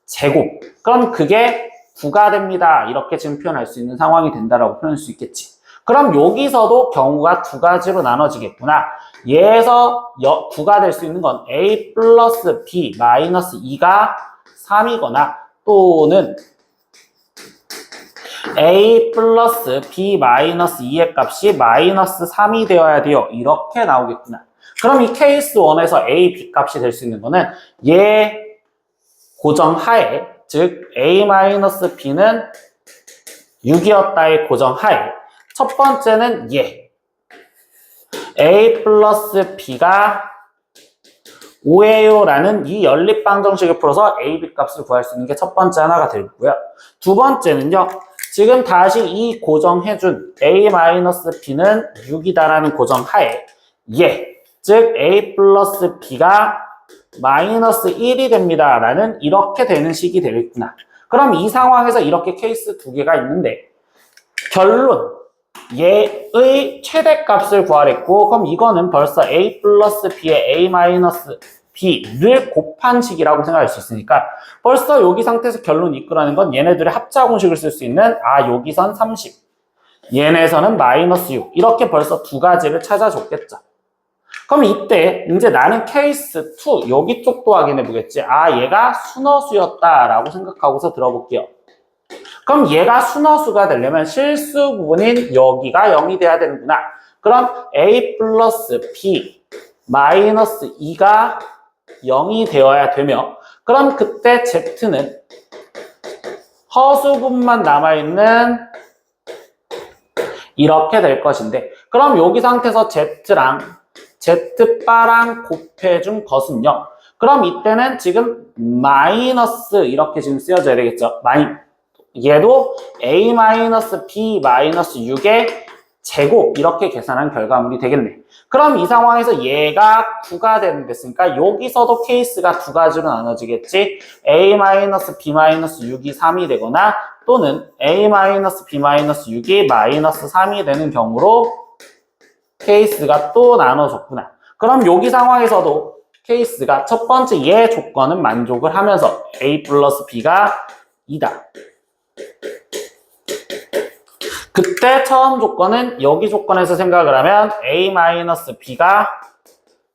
제곱 그럼 그게 9가 됩니다. 이렇게 지금 표현할 수 있는 상황이 된다라고 표현할 수 있겠지. 그럼 여기서도 경우가 두 가지로 나눠지겠구나. 얘에서 9가 될 수 있는 건 A 플러스 B 마이너스 2가 3이거나 또는 A 플러스 B 마이너스 2의 값이 마이너스 3이 되어야 돼요. 이렇게 나오겠구나. 그럼 이 케이스 1에서 A, B 값이 될 수 있는 거는 얘 고정하에 즉 A 마이너스 B는 6이었다의 고정하에 첫 번째는 얘 A 플러스 B가 5예요 라는 이 연립방정식을 풀어서 A, B 값을 구할 수 있는 게 첫 번째 하나가 되고요. 두 번째는요. 지금 다시 이 고정해준 A-B는 6이다라는 고정하에 즉 A 플러스 B가 마이너스 1이 됩니다 라는 이렇게 되는 식이 되겠구나. 그럼 이 상황에서 이렇게 케이스 두 개가 있는데 결론 얘의 최대값을 구하랬고 그럼 이거는 벌써 A 플러스 B의 A 마이너스 B를 곱한 식이라고 생각할 수 있으니까 벌써 여기 상태에서 결론 이끌어내는 건 얘네들의 합자공식을 쓸 수 있는 여기선 30 얘네에서는 마이너스 6 이렇게 벌써 두 가지를 찾아줬겠죠. 그럼 이때 이제 나는 케이스 2 여기 쪽도 확인해 보겠지. 얘가 순허수였다라고 생각하고서 들어볼게요. 그럼 얘가 순허수가 되려면 실수 부분인 여기가 0이 돼야 되는구나. 그럼 A 플러스 B 마이너스 2가 0이 되어야 되며 그럼 그때 Z는 허수분만 남아있는 이렇게 될 것인데 그럼 여기 상태에서 Z랑 Z바랑 곱해준 것은요. 그럼 이때는 지금 마이너스 이렇게 지금 쓰여져야 되겠죠. 얘도 A-B-6의 제곱 이렇게 계산한 결과물이 되겠네. 그럼 이 상황에서 얘가 9가 되는 됐으니까 여기서도 케이스가 두 가지로 나눠지겠지. A-B-6이 3이 되거나 또는 A-B-6이 마이너스 3이 되는 경우로 케이스가 또 나눠졌구나. 그럼 여기 상황에서도 케이스가 첫 번째 얘 조건은 만족을 하면서 A 플러스 B가 2다. 그때 처음 조건은 여기 조건에서 생각을 하면 A-B가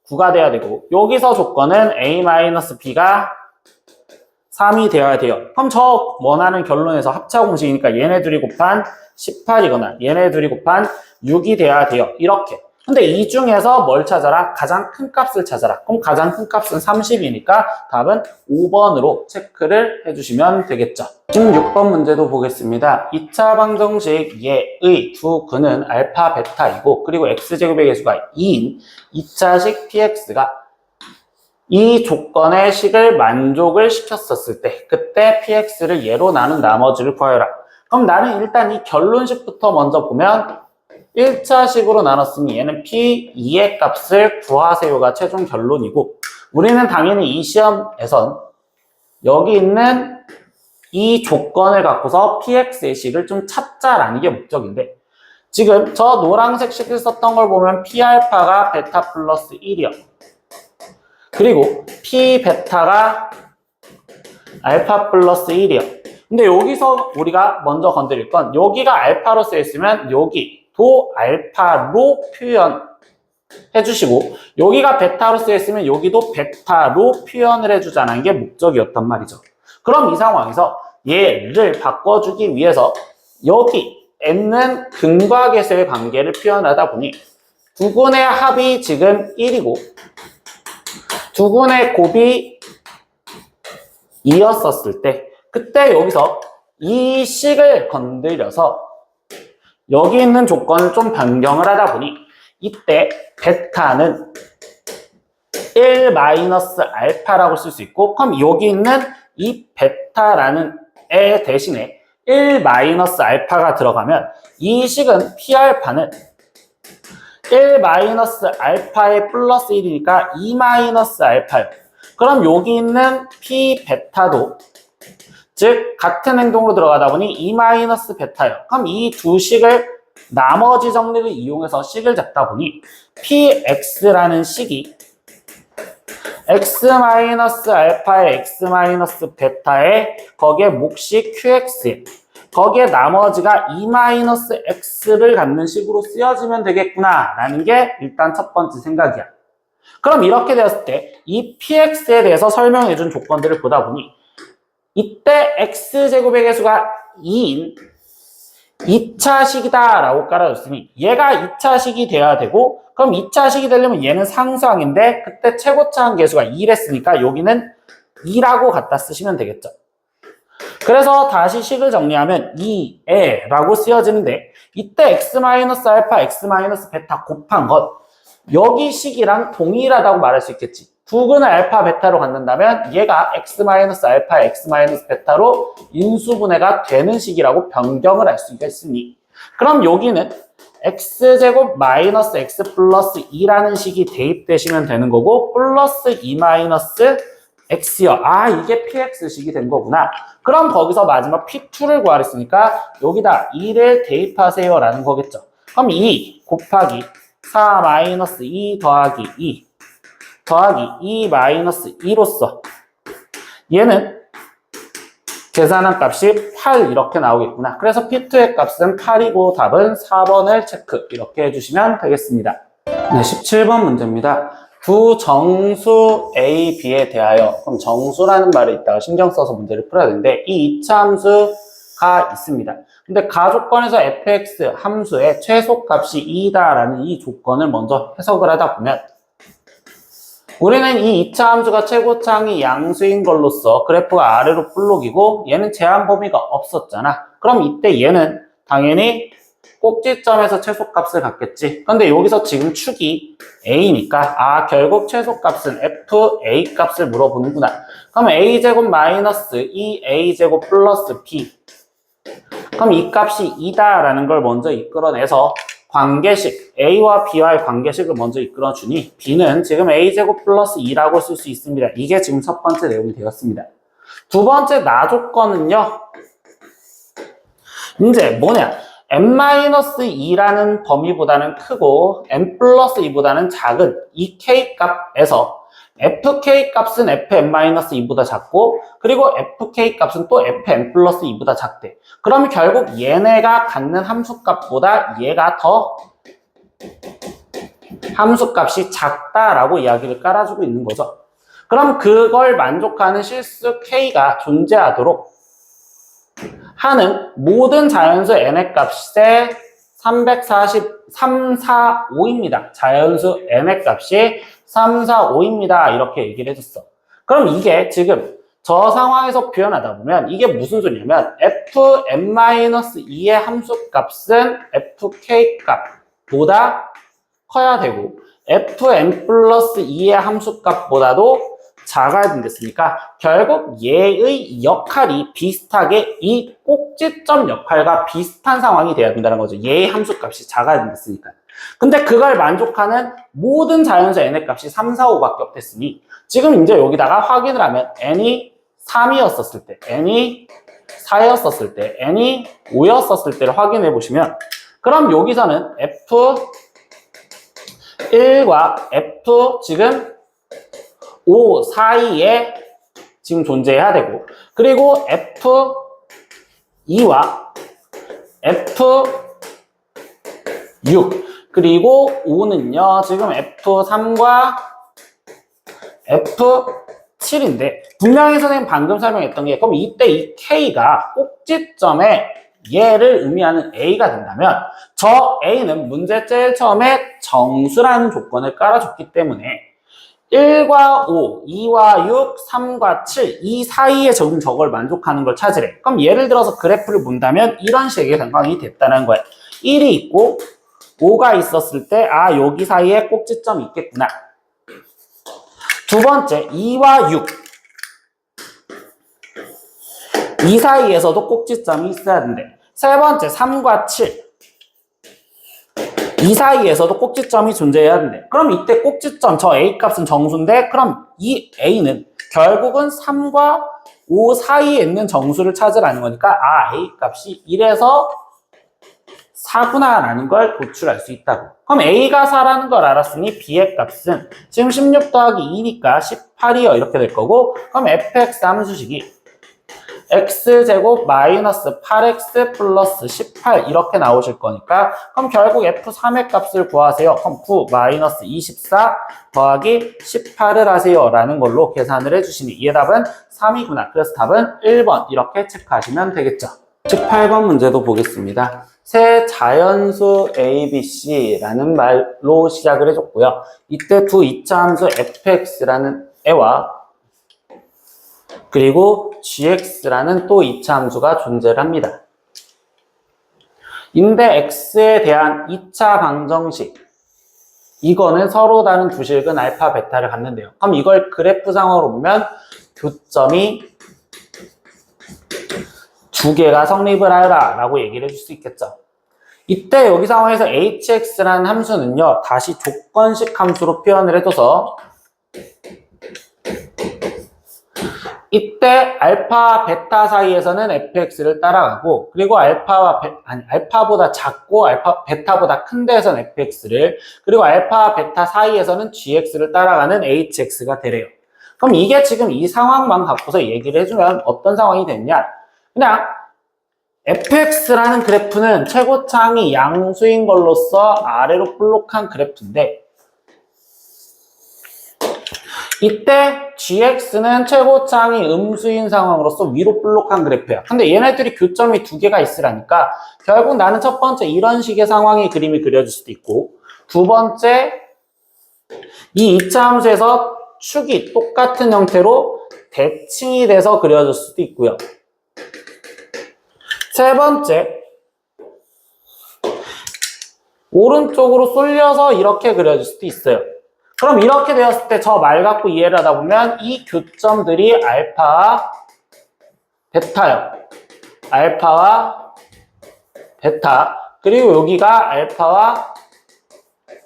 9가 돼야 되고 여기서 조건은 A-B가 3이 되어야 돼요. 그럼 저 원하는 결론에서 합차 공식이니까 얘네 둘이 곱한 18이거나 얘네 둘이 곱한 6이 돼야 돼요. 이렇게. 근데 이 중에서 뭘 찾아라? 가장 큰 값을 찾아라. 그럼 가장 큰 값은 30이니까 답은 5번으로 체크를 해주시면 되겠죠. 16번 문제도 보겠습니다. 2차 방정식 예의 두 근은 알파, 베타이고 그리고 x제곱의 개수가 2인 2차식 px가 이 조건의 식을 만족을 시켰었을 때 그때 px를 예로 나눈 나머지를 구하여라. 그럼 나는 일단 이 결론식부터 먼저 보면 1차식으로 나눴으니 얘는 P2의 값을 구하세요가 최종 결론이고 우리는 당연히 이 시험에선 여기 있는 이 조건을 갖고서 PX의 식을 좀 찾자라는 게 목적인데 지금 저 노란색 식을 썼던 걸 보면 P알파가 베타 플러스 1이요. 그리고 P베타가 알파 플러스 1이요. 근데 여기서 우리가 먼저 건드릴 건 여기가 알파로 쓰여있으면 여기 도 알파로 표현해 주시고 여기가 베타로 쓰여있으면 여기도 베타로 표현을 해주자는 게 목적이었단 말이죠. 그럼 이 상황에서 얘를 바꿔주기 위해서 여기 n은 근과 계수의 관계를 표현하다 보니 두 근의 합이 지금 1이고 두 근의 곱이 2였었을 때 그때 여기서 이 식을 건드려서 여기 있는 조건을 좀 변경을 하다 보니 이때 베타는 1-알파라고 쓸 수 있고 그럼 여기 있는 이 베타라는 애 대신에 1-알파가 들어가면 이 식은 P알파는 1-알파의 플러스 1이니까 2-알파예요. 그럼 여기 있는 P베타도 즉 같은 행동으로 들어가다 보니 2-베타예요. 그럼 이 두 식을 나머지 정리를 이용해서 식을 잡다 보니 Px라는 식이 x-알파의 x-베타에 거기에 몫이 qx에 거기에 나머지가 2-x를 갖는 식으로 쓰여지면 되겠구나 라는 게 일단 첫 번째 생각이야. 그럼 이렇게 되었을 때 이 px에 대해서 설명해 준 조건들을 보다 보니 이때 x제곱의 개수가 2인 2차식이다 라고 깔아줬으니 얘가 2차식이 돼야 되고 그럼 2차식이 되려면 얘는 상수항인데 그때 최고차항 개수가 2랬으니까 여기는 2라고 갖다 쓰시면 되겠죠. 그래서 다시 식을 정리하면 2에 라고 쓰여지는데 이때 x-알파, x-베타 곱한 것 여기 식이랑 동일하다고 말할 수 있겠지. 두 근을 알파, 베타로 갖는다면 얘가 x-알파, x-베타로 인수분해가 되는 식이라고 변경을 할 수가 있으니 그럼 여기는 x제곱 마이너스 x 플러스 2라는 식이 대입되시면 되는 거고 플러스 2 마이너스 x요. 아 이게 px식이 된 거구나. 그럼 거기서 마지막 p2를 구하랬으니까 여기다 2를 대입하세요 라는 거겠죠. 그럼 2 곱하기 4 마이너스 2 더하기 2 더하기 2 마이너스 2로서 얘는 계산한 값이 8 이렇게 나오겠구나. 그래서 P2의 값은 8이고 답은 4번을 체크 이렇게 해주시면 되겠습니다. 네, 17번 문제입니다. 두 정수 A, B에 대하여 그럼 정수라는 말이 있다가 신경 써서 문제를 풀어야 되는데 이 이차함수가 있습니다. 근데 가조건에서 fx 함수의 최소값이 2다라는 이 조건을 먼저 해석을 하다 보면 우리는 이 2차 함수가 최고차항이 양수인 걸로써 그래프가 아래로 볼록이고 얘는 제한 범위가 없었잖아. 그럼 이때 얘는 당연히 꼭지점에서 최소값을 갖겠지. 근데 여기서 지금 축이 a니까 결국 최소값은 fa 값을 물어보는구나. 그럼 a제곱 마이너스 2a제곱 플러스 b 그럼 이 값이 2다라는 걸 먼저 이끌어내서 관계식, A와 B와의 관계식을 먼저 이끌어주니 B는 지금 A제곱 플러스 2라고 쓸 수 있습니다. 이게 지금 첫 번째 내용이 되었습니다. 두 번째 나 조건은요. 이제 뭐냐? n-2라는 범위보다는 크고 n 플러스 2보다는 작은 이 K값에서 fk 값은 fn-2보다 작고 그리고 fk 값은 또 fn 플러스 2보다 작대. 그럼 결국 얘네가 갖는 함수값보다 얘가 더 함수값이 작다라고 이야기를 깔아주고 있는 거죠. 그럼 그걸 만족하는 실수 k가 존재하도록 하는 모든 자연수 n의 값에 345입니다. 자연수 n의 값이 345입니다. 이렇게 얘기를 해줬어. 그럼 이게 지금 저 상황에서 표현하다 보면 이게 무슨 소리냐면 fn-2의 함수값은 fk 값보다 커야 되고 fn+2의 함수값보다도 작아야 된댔으니까 결국 얘의 역할이 비슷하게 이 꼭지점 역할과 비슷한 상황이 돼야 된다는 거죠. 얘의 함수값이 작아야 된댔으니까. 근데 그걸 만족하는 모든 자연수 n의 값이 3, 4, 5밖에 없댔으니 지금 이제 여기다가 확인을 하면 n이 3이었었을 때, n이 4였었을 때, n이 5였었을 때를 확인해 보시면 그럼 여기서는 f1과 f 지금 5 사이에 지금 존재해야 되고 그리고 f2와 f6 그리고 5는요 지금 f3과 f7인데 분명히 선생님 방금 설명했던 게 그럼 이때 이 k가 꼭지점에 얘를 의미하는 a가 된다면 저 a는 문제 제일 처음에 정수라는 조건을 깔아줬기 때문에 1과 5, 2와 6, 3과 7 이 사이에 지금 저걸 만족하는 걸 찾으래. 그럼 예를 들어서 그래프를 본다면 이런 식의 상황이 됐다는 거야. 1이 있고 5가 있었을 때 아 여기 사이에 꼭지점이 있겠구나. 두 번째 2와 6 이 사이에서도 꼭지점이 있어야 된대. 세 번째 3과 7 이 사이에서도 꼭지점이 존재해야 된대. 그럼 이때 꼭지점 저 A값은 정수인데 그럼 이 A는 결국은 3과 5 사이에 있는 정수를 찾으라는 거니까 아 A값이 1에서 4구나 라는 걸 도출할 수 있다고. 그럼 A가 4라는 걸 알았으니 B의 값은 지금 16 더하기 2니까 18이요 이렇게 될 거고 그럼 fx 함수식이 x제곱 마이너스 8x 플러스 18 이렇게 나오실 거니까 그럼 결국 f3의 값을 구하세요. 그럼 9 마이너스 24 더하기 18을 하세요 라는 걸로 계산을 해주시니 이의 답은 3이구나. 그래서 답은 1번 이렇게 체크하시면 되겠죠. 18번 문제도 보겠습니다. 새 자연수 a, b, c라는 말로 시작을 해줬고요. 이때 두 이차 함수 fx라는 애와 그리고 gx라는 또 이차 함수가 존재를 합니다. 인데 x에 대한 2차 방정식 이거는 서로 다른 두 실근 알파, 베타를 갖는데요. 그럼 이걸 그래프상으로 보면 교점이 두 개가 성립을 하여라 라고 얘기를 해줄 수 있겠죠. 이때 여기 상황에서 hx라는 함수는요 다시 조건식 함수로 표현을 해줘서 이때 알파, 베타 사이에서는 fx를 따라가고 그리고 알파보다 작고 베타보다 큰 데에서는 fx를 그리고 알파, 베타 사이에서는 gx를 따라가는 hx가 되래요. 그럼 이게 지금 이 상황만 갖고서 얘기를 해주면 어떤 상황이 됐냐? 그냥 fx라는 그래프는 최고차항이 양수인 걸로써 아래로 볼록한 그래프인데 이때 gx는 최고차항이 음수인 상황으로서 위로 볼록한 그래프야. 근데 얘네들이 교점이 두 개가 있으라니까 결국 나는 첫 번째 이런 식의 상황의 그림이 그려질 수도 있고 두 번째 이 2차 함수에서 축이 똑같은 형태로 대칭이 돼서 그려질 수도 있고요. 세 번째 오른쪽으로 쏠려서 이렇게 그려질 수도 있어요. 그럼 이렇게 되었을 때 저 말 갖고 이해를 하다 보면 이 교점들이 알파와 베타요. 알파와 베타 그리고 여기가 알파와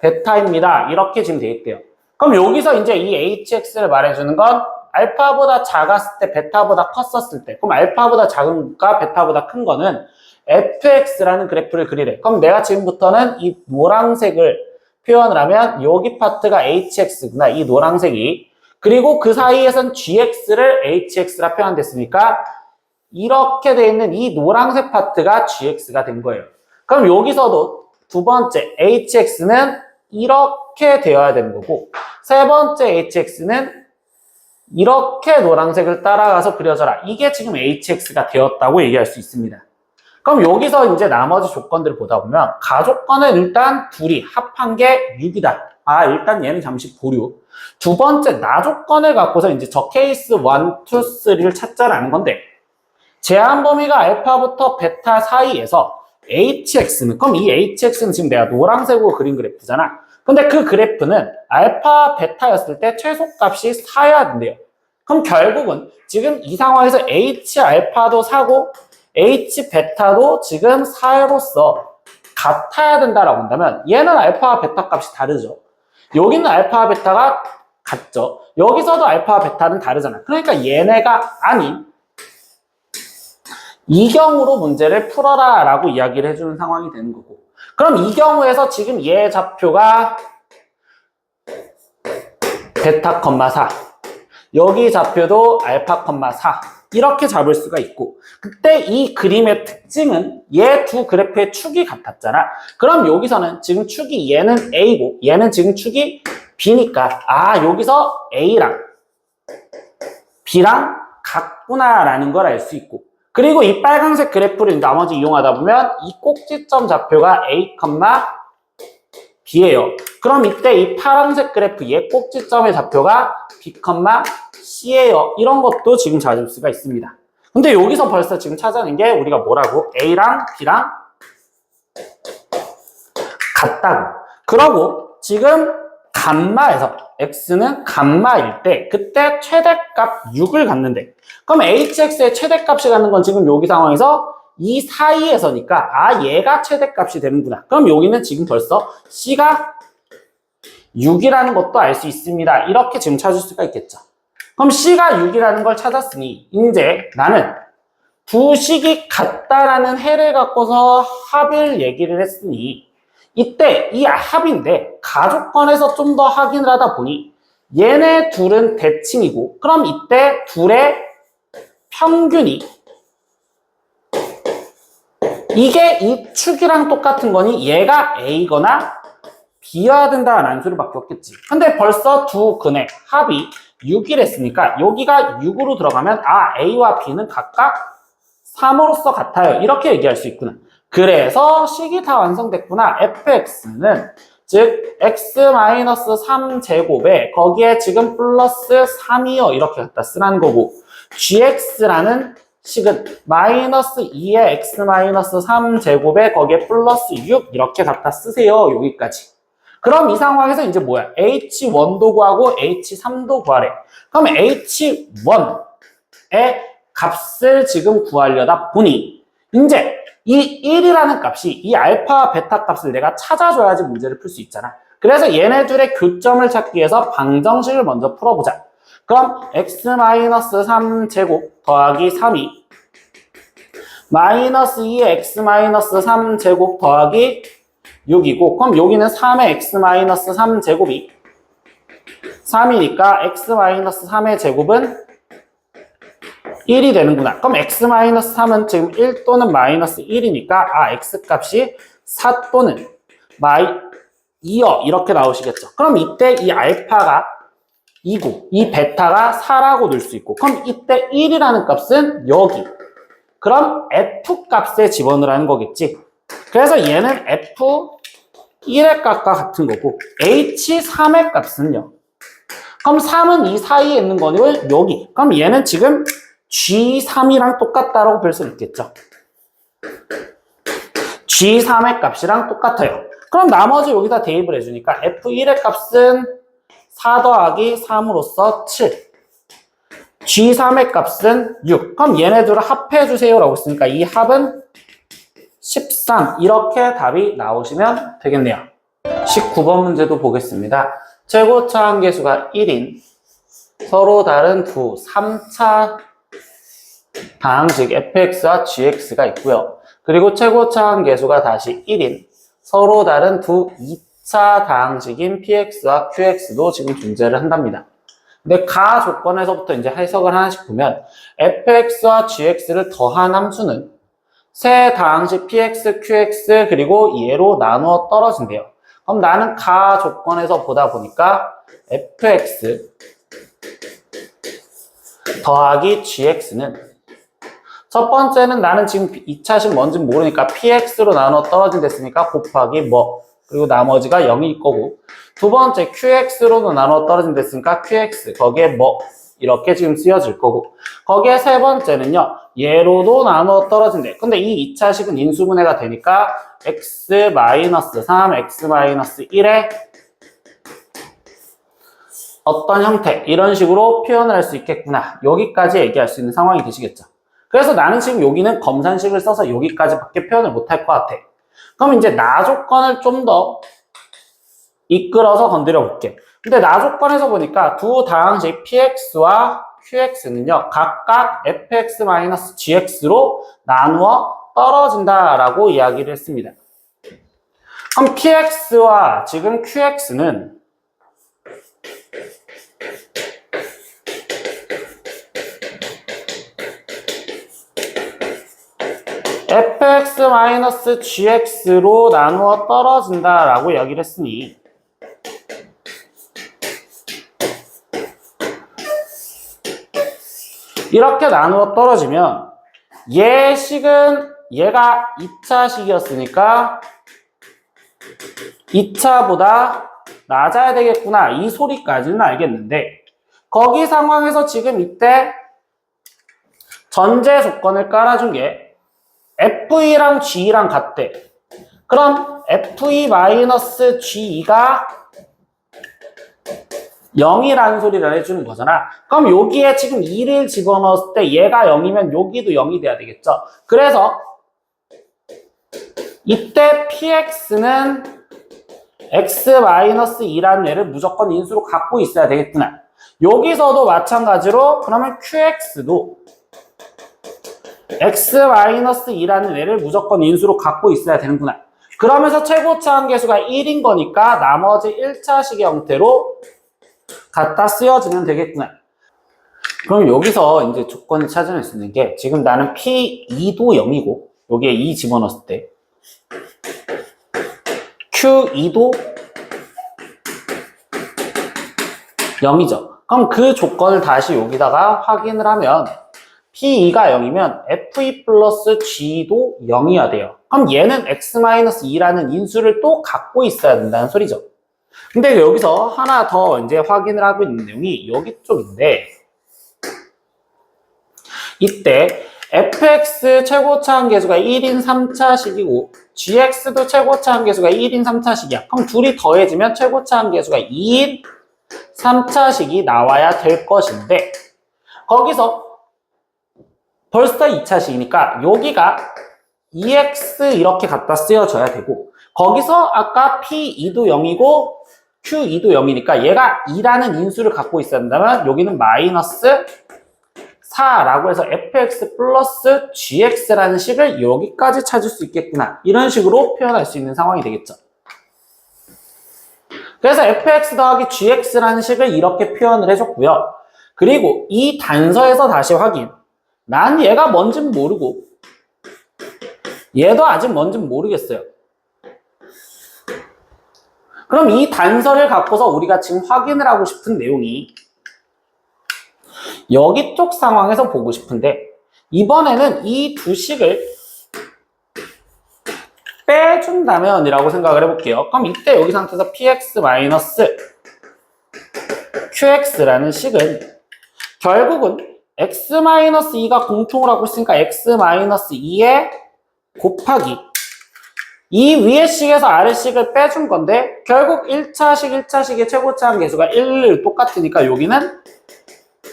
베타입니다. 이렇게 지금 되어 있대요. 그럼 여기서 이제 이 hx를 말해주는 건 알파보다 작았을 때 베타보다 컸었을 때 그럼 알파보다 작은 거가 베타보다 큰 거는 fx라는 그래프를 그리래. 그럼 내가 지금부터는 이 노란색을 표현을 하면 여기 파트가 hx구나. 이 노란색이. 그리고 그 사이에선 gx를 hx라 표현됐으니까 이렇게 돼 있는 이 노란색 파트가 gx가 된 거예요. 그럼 여기서도 두 번째 hx는 이렇게 되어야 되는 거고 세 번째 hx는 이렇게 노란색을 따라가서 그려져라. 이게 지금 hx가 되었다고 얘기할 수 있습니다. 그럼 여기서 이제 나머지 조건들을 보다 보면 가조건은 일단 둘이 합한 게 6이다. 아, 일단 얘는 잠시 보류. 두 번째 나조건을 갖고서 이제 저 케이스 1, 2, 3를 찾자라는 건데 제한 범위가 알파부터 베타 사이에서 hx는 그럼 이 hx는 지금 내가 노란색으로 그린 그래프잖아. 근데 그 그래프는 알파 베타였을 때 최소값이 4여야 된대요. 그럼 결국은 지금 이 상황에서 h 알파도 4고 h 베타도 지금 4로서 같아야 된다라고 한다면 얘는 알파와 베타 값이 다르죠. 여기는 알파와 베타가 같죠. 여기서도 알파와 베타는 다르잖아. 그러니까 얘네가 아닌 이 경우로 문제를 풀어라 라고 이야기를 해주는 상황이 되는 거고 그럼 이 경우에서 지금 얘 좌표가 베타, 4 여기 좌표도 알파, 4 이렇게 잡을 수가 있고 그때 이 그림의 특징은 얘 두 그래프의 축이 같았잖아. 그럼 여기서는 지금 축이 얘는 A고 얘는 지금 축이 B니까 아 여기서 A랑 B랑 같구나 라는 걸 알 수 있고 그리고 이 빨간색 그래프를 나머지 이용하다 보면 이 꼭지점 좌표가 A, B예요. 그럼 이때 이 파란색 그래프 얘 꼭지점의 좌표가 B, C예요. 이런 것도 지금 찾을 수가 있습니다. 근데 여기서 벌써 지금 찾아낸 게 우리가 뭐라고? A랑 B랑 같다고. 그러고 지금 감마에서 x는 감마일 때 그때 최대값 6을 갖는데 그럼 hx의 최대값이 갖는 건 지금 여기 상황에서 이 사이에서니까 아 얘가 최대값이 되는구나. 그럼 여기는 지금 벌써 c가 6이라는 것도 알 수 있습니다. 이렇게 지금 찾을 수가 있겠죠. 그럼 c가 6이라는 걸 찾았으니 이제 나는 두 식이 같다라는 해를 갖고서 합을 얘기를 했으니 이때 이 합인데 가조건에서 좀 더 확인을 하다 보니 얘네 둘은 대칭이고 그럼 이때 둘의 평균이 이게 이 축이랑 똑같은 거니 얘가 A거나 B여야 된다라는 소리밖에 없겠지. 근데 벌써 두 근의 합이 6이랬으니까 여기가 6으로 들어가면 아 A와 B는 각각 3으로서 같아요. 이렇게 얘기할 수 있구나. 그래서 식이 다 완성됐구나. fx는 즉 x-3제곱에 거기에 지금 플러스 3이요. 이렇게 갖다 쓰라는 거고 gx라는 식은 마이너스 2의 x-3제곱에 거기에 플러스 6 이렇게 갖다 쓰세요. 여기까지. 그럼 이 상황에서 이제 뭐야? h1도 구하고 h3도 구하래. 그럼 h1의 값을 지금 구하려다 보니 이제 이 1이라는 값이 이 알파와 베타 값을 내가 찾아줘야지 문제를 풀 수 있잖아. 그래서 얘네들의 교점을 찾기 위해서 방정식을 먼저 풀어보자. 그럼 x-3제곱 더하기 3이 마이너스 2의 x-3제곱 더하기 6이고 그럼 여기는 3의 x-3제곱이 3이니까 x-3의 제곱은 1이 되는구나. 그럼 x-3은 지금 1 또는 마이너스 1이니까 아 x값이 4 또는 2요 이렇게 나오시겠죠. 그럼 이때 이 알파가 2고 이 베타가 4라고 넣을 수 있고 그럼 이때 1이라는 값은 여기. 그럼 f 값에 집어넣으라는 거겠지. 그래서 얘는 f1의 값과 같은 거고 h3의 값은요. 그럼 3은 이 사이에 있는 거는 여기. 그럼 얘는 지금 G3이랑 똑같다라고 볼 수 있겠죠. G3의 값이랑 똑같아요. 그럼 나머지 여기다 대입을 해주니까 F1의 값은 4 더하기 3으로써 7. G3의 값은 6. 그럼 얘네들을 합해주세요 라고 했으니까 이 합은 13. 이렇게 답이 나오시면 되겠네요. 19번 문제도 보겠습니다. 최고차 한계수가 1인 서로 다른 두 3차 다항식 fx와 gx가 있고요. 그리고 최고차 한계수가 다시 1인 서로 다른 두 2차 다항식인 px와 qx도 지금 존재를 한답니다. 근데 가 조건에서부터 이제 해석을 하나씩 보면 fx와 gx를 더한 함수는 세 다항식 px, qx 그리고 얘로 나누어 떨어진대요. 그럼 나는 가 조건에서 보다 보니까 fx 더하기 gx는 첫 번째는 나는 지금 2차식 뭔지 모르니까 px로 나눠 떨어진댔으니까 곱하기 뭐 그리고 나머지가 0일 거고 두 번째 qx로도 나눠 떨어진댔으니까 qx 거기에 뭐 이렇게 지금 쓰여질 거고 거기에 세 번째는요 얘로도 나눠 떨어진대. 근데 이 2차식은 인수분해가 되니까 x-3, x-1의 어떤 형태 이런 식으로 표현을 할 수 있겠구나. 여기까지 얘기할 수 있는 상황이 되시겠죠. 그래서 나는 지금 여기는 검산식을 써서 여기까지밖에 표현을 못할 것 같아. 그럼 이제 나 조건을 좀 더 이끌어서 건드려 볼게. 근데 나 조건에서 보니까 두 다항식 px와 qx는요 각각 fx-gx로 나누어 떨어진다라고 이야기를 했습니다. 그럼 px와 지금 qx는 fx-gx로 나누어 떨어진다라고 이야기를 했으니 이렇게 나누어 떨어지면 얘 식은 얘가 2차식이었으니까 2차보다 낮아야 되겠구나 이 소리까지는 알겠는데 거기 상황에서 지금 이때 전제 조건을 깔아준 게 F2랑 G랑 같대. 그럼 F2-G2가 0이라는 소리를 해주는 거잖아. 그럼 여기에 지금 2를 집어넣었을 때 얘가 0이면 여기도 0이 돼야 되겠죠. 그래서 이때 px는 x-2라는 애를 무조건 인수로 갖고 있어야 되겠구나. 여기서도 마찬가지로 그러면 qx도 x-2라는 애를 무조건 인수로 갖고 있어야 되는구나. 그러면서 최고차 함계수가 1인 거니까 나머지 1차식의 형태로 갖다 쓰여지면 되겠구나. 그럼 여기서 이제 조건을 찾아낼 수 있는 게 지금 나는 P2도 0이고 여기에 2 집어넣었을 때 Q2도 0이죠. 그럼 그 조건을 다시 여기다가 확인을 하면 P2가 0이면 F2 플러스 G도 0이어야 돼요. 그럼 얘는 X-2라는 인수를 또 갖고 있어야 된다는 소리죠. 근데 여기서 하나 더 이제 확인을 하고 있는 내용이 여기 쪽인데 이때 fx 최고차 함계수가 1인 3차식이고 gx도 최고차 함계수가 1인 3차식이야. 그럼 둘이 더해지면 최고차 함계수가 2인 3차식이 나와야 될 것인데 거기서 벌써 2차식이니까 여기가 2x 이렇게 갖다 쓰여져야 되고 거기서 아까 p2도 0이고 q2도 0이니까 얘가 2라는 인수를 갖고 있어야 된다면 여기는 마이너스 4라고 해서 fx 플러스 gx라는 식을 여기까지 찾을 수 있겠구나. 이런 식으로 표현할 수 있는 상황이 되겠죠. 그래서 fx 더하기 gx라는 식을 이렇게 표현을 해줬고요. 그리고 이 단서에서 다시 확인. 난 얘가 뭔진 모르고 얘도 아직 뭔진 모르겠어요. 그럼 이 단서를 갖고서 우리가 지금 확인을 하고 싶은 내용이 여기 쪽 상황에서 보고 싶은데 이번에는 이 두 식을 빼준다면 이라고 생각을 해볼게요. 그럼 이때 여기 상태에서 px-qx라는 식은 결국은 x-2가 공통을 하고 있으니까 x-2에 곱하기 이 위의 식에서 아래 식을 빼준 건데 결국 1차식의 최고차 함계수가 1 똑같으니까 여기는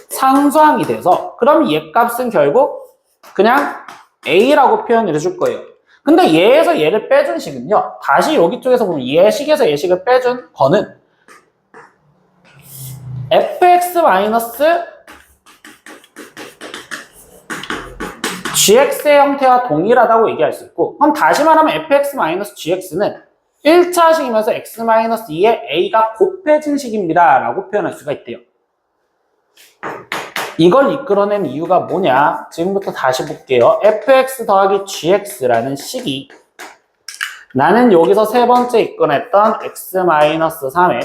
상수항이 돼서 그럼 얘 값은 결국 그냥 a라고 표현을 해줄 거예요. 근데 얘에서 얘를 빼준 식은요 다시 여기 쪽에서 보면 얘 식에서 얘 식을 빼준 거는 fx gx의 형태와 동일하다고 얘기할 수 있고 그럼 다시 말하면 fx-gx는 1차식이면서 x-2에 a가 곱해진 식입니다 라고 표현할 수가 있대요. 이걸 이끌어낸 이유가 뭐냐? 지금부터 다시 볼게요. fx 더하기 gx라는 식이 나는 여기서 세 번째 이끌어냈던 x-3에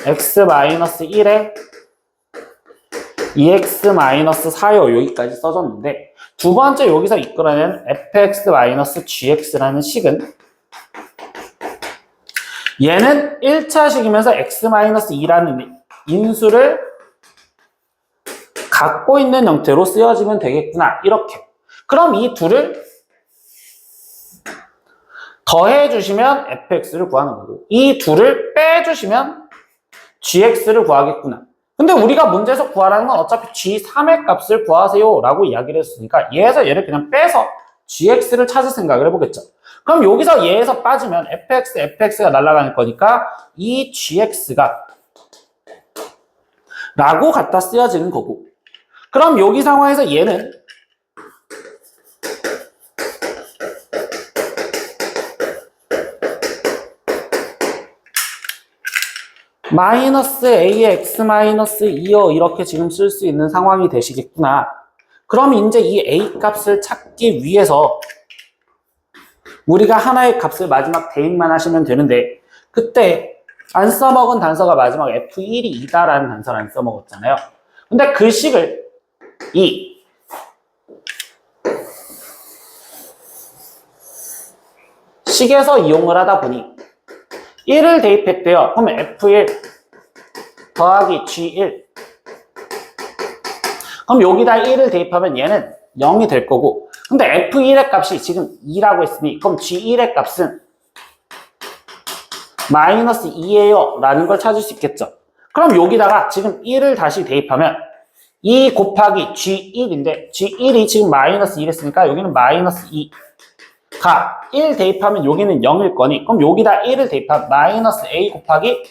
x-1에 2x-4요 여기까지 써줬는데 두 번째 여기서 이끌어낸 fx-gx라는 식은 얘는 1차식이면서 x-2라는 인수를 갖고 있는 형태로 쓰여지면 되겠구나. 이렇게. 그럼 이 둘을 더해주시면 fx를 구하는 거고 이 둘을 빼주시면 gx를 구하겠구나. 근데 우리가 문제에서 구하라는 건 어차피 g3의 값을 구하세요 라고 이야기를 했으니까 얘에서 얘를 그냥 빼서 gx를 찾을 생각을 해보겠죠. 그럼 여기서 얘에서 빠지면 fx가 날아가는 거니까 이 gx가 라고 갖다 쓰여지는 거고 그럼 여기 상황에서 얘는 마이너스 a의 x-2요 이렇게 지금 쓸 수 있는 상황이 되시겠구나. 그럼 이제 이 a 값을 찾기 위해서 우리가 하나의 값을 마지막 대입만 하시면 되는데 그때 안 써먹은 단서가 마지막 f1이다라는 단서를 안 써먹었잖아요. 근데 그 식을 이 식에서 이용을 하다 보니 1을 대입했대요. 그러면 F1 더하기 G1 그럼 여기다 1을 대입하면 얘는 0이 될 거고 근데 F1의 값이 지금 2라고 했으니 그럼 G1의 값은 마이너스 2예요 라는 걸 찾을 수 있겠죠. 그럼 여기다가 지금 1을 다시 대입하면 2 곱하기 G1인데 G1이 지금 마이너스 1했으니까 여기는 마이너스 2가 1 대입하면 여기는 0일 거니 그럼 여기다 1을 대입하면 마이너스 a 곱하기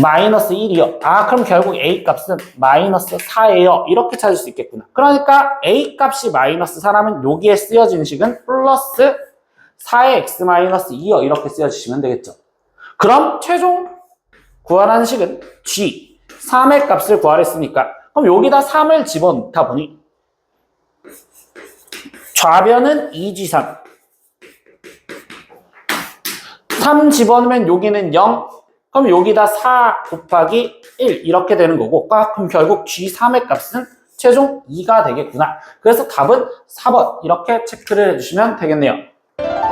마이너스 1이요. 아 그럼 결국 a 값은 마이너스 4예요. 이렇게 찾을 수 있겠구나. 그러니까 a 값이 마이너스 4라면 여기에 쓰여지는 식은 플러스 4의 x-2요. 이렇게 쓰여주시면 되겠죠. 그럼 최종 구하라는 식은 g 3의 값을 구하랬으니까 그럼 여기다 3을 집어넣다 보니 좌변은 2g3 3 집어넣으면 여기는 0 그럼 여기다 4 곱하기 1 이렇게 되는 거고 그럼 결국 g3의 값은 최종 2가 되겠구나. 그래서 답은 4번 이렇게 체크를 해주시면 되겠네요.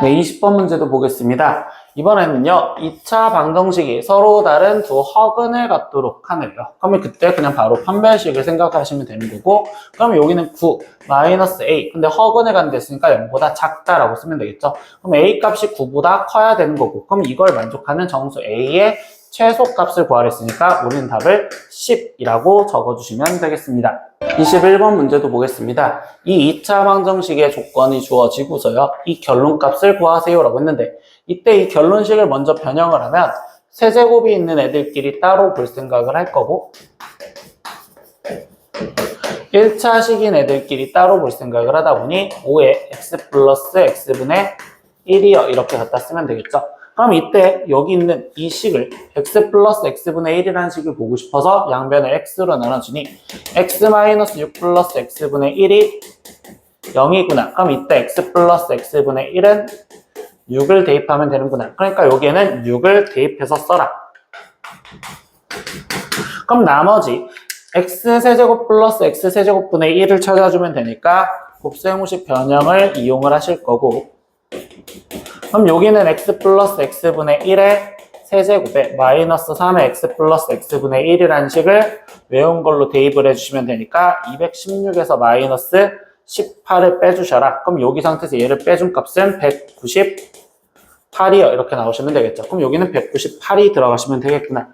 네, 20번 문제도 보겠습니다. 이번에는요 2차 방정식이 서로 다른 두 허근을 갖도록 하네요. 그러면 그때 그냥 바로 판별식을 생각하시면 되는 거고 그러면 여기는 9 마이너스 a 근데 허근을 갖는 데 있으니까 0보다 작다라고 쓰면 되겠죠. 그럼 a 값이 9보다 커야 되는 거고 그럼 이걸 만족하는 정수 a의 최소값을 구하랬으니까 우리는 답을 10이라고 적어주시면 되겠습니다. 21번 문제도 보겠습니다. 이 2차 방정식의 조건이 주어지고서요. 이 결론값을 구하세요 라고 했는데 이때 이 결론식을 먼저 변형을 하면 세제곱이 있는 애들끼리 따로 볼 생각을 할 거고 1차식인 애들끼리 따로 볼 생각을 하다 보니 5에 x 플러스 x분의 1이요 이렇게 갖다 쓰면 되겠죠. 그럼 이때 여기 있는 이 식을 x 플러스 x분의 1이라는 식을 보고 싶어서 양변을 x로 나눠주니 x 마이너스 6 플러스 x분의 1이 0이구나. 그럼 이때 x 플러스 x분의 1은 6을 대입하면 되는구나. 그러니까 여기에는 6을 대입해서 써라. 그럼 나머지 x세제곱 플러스 x세제곱분의 1을 찾아주면 되니까 곱셈공식 변형을 이용을 하실 거고 그럼 여기는 x 플러스 x분의 1의 세제곱에 마이너스 3의 x 플러스 x분의 1이라는 식을 외운 걸로 대입을 해주시면 되니까 216에서 마이너스 18을 빼주셔라. 그럼 여기 상태에서 얘를 빼준 값은 198이요. 이렇게 나오시면 되겠죠. 그럼 여기는 198이 들어가시면 되겠구나.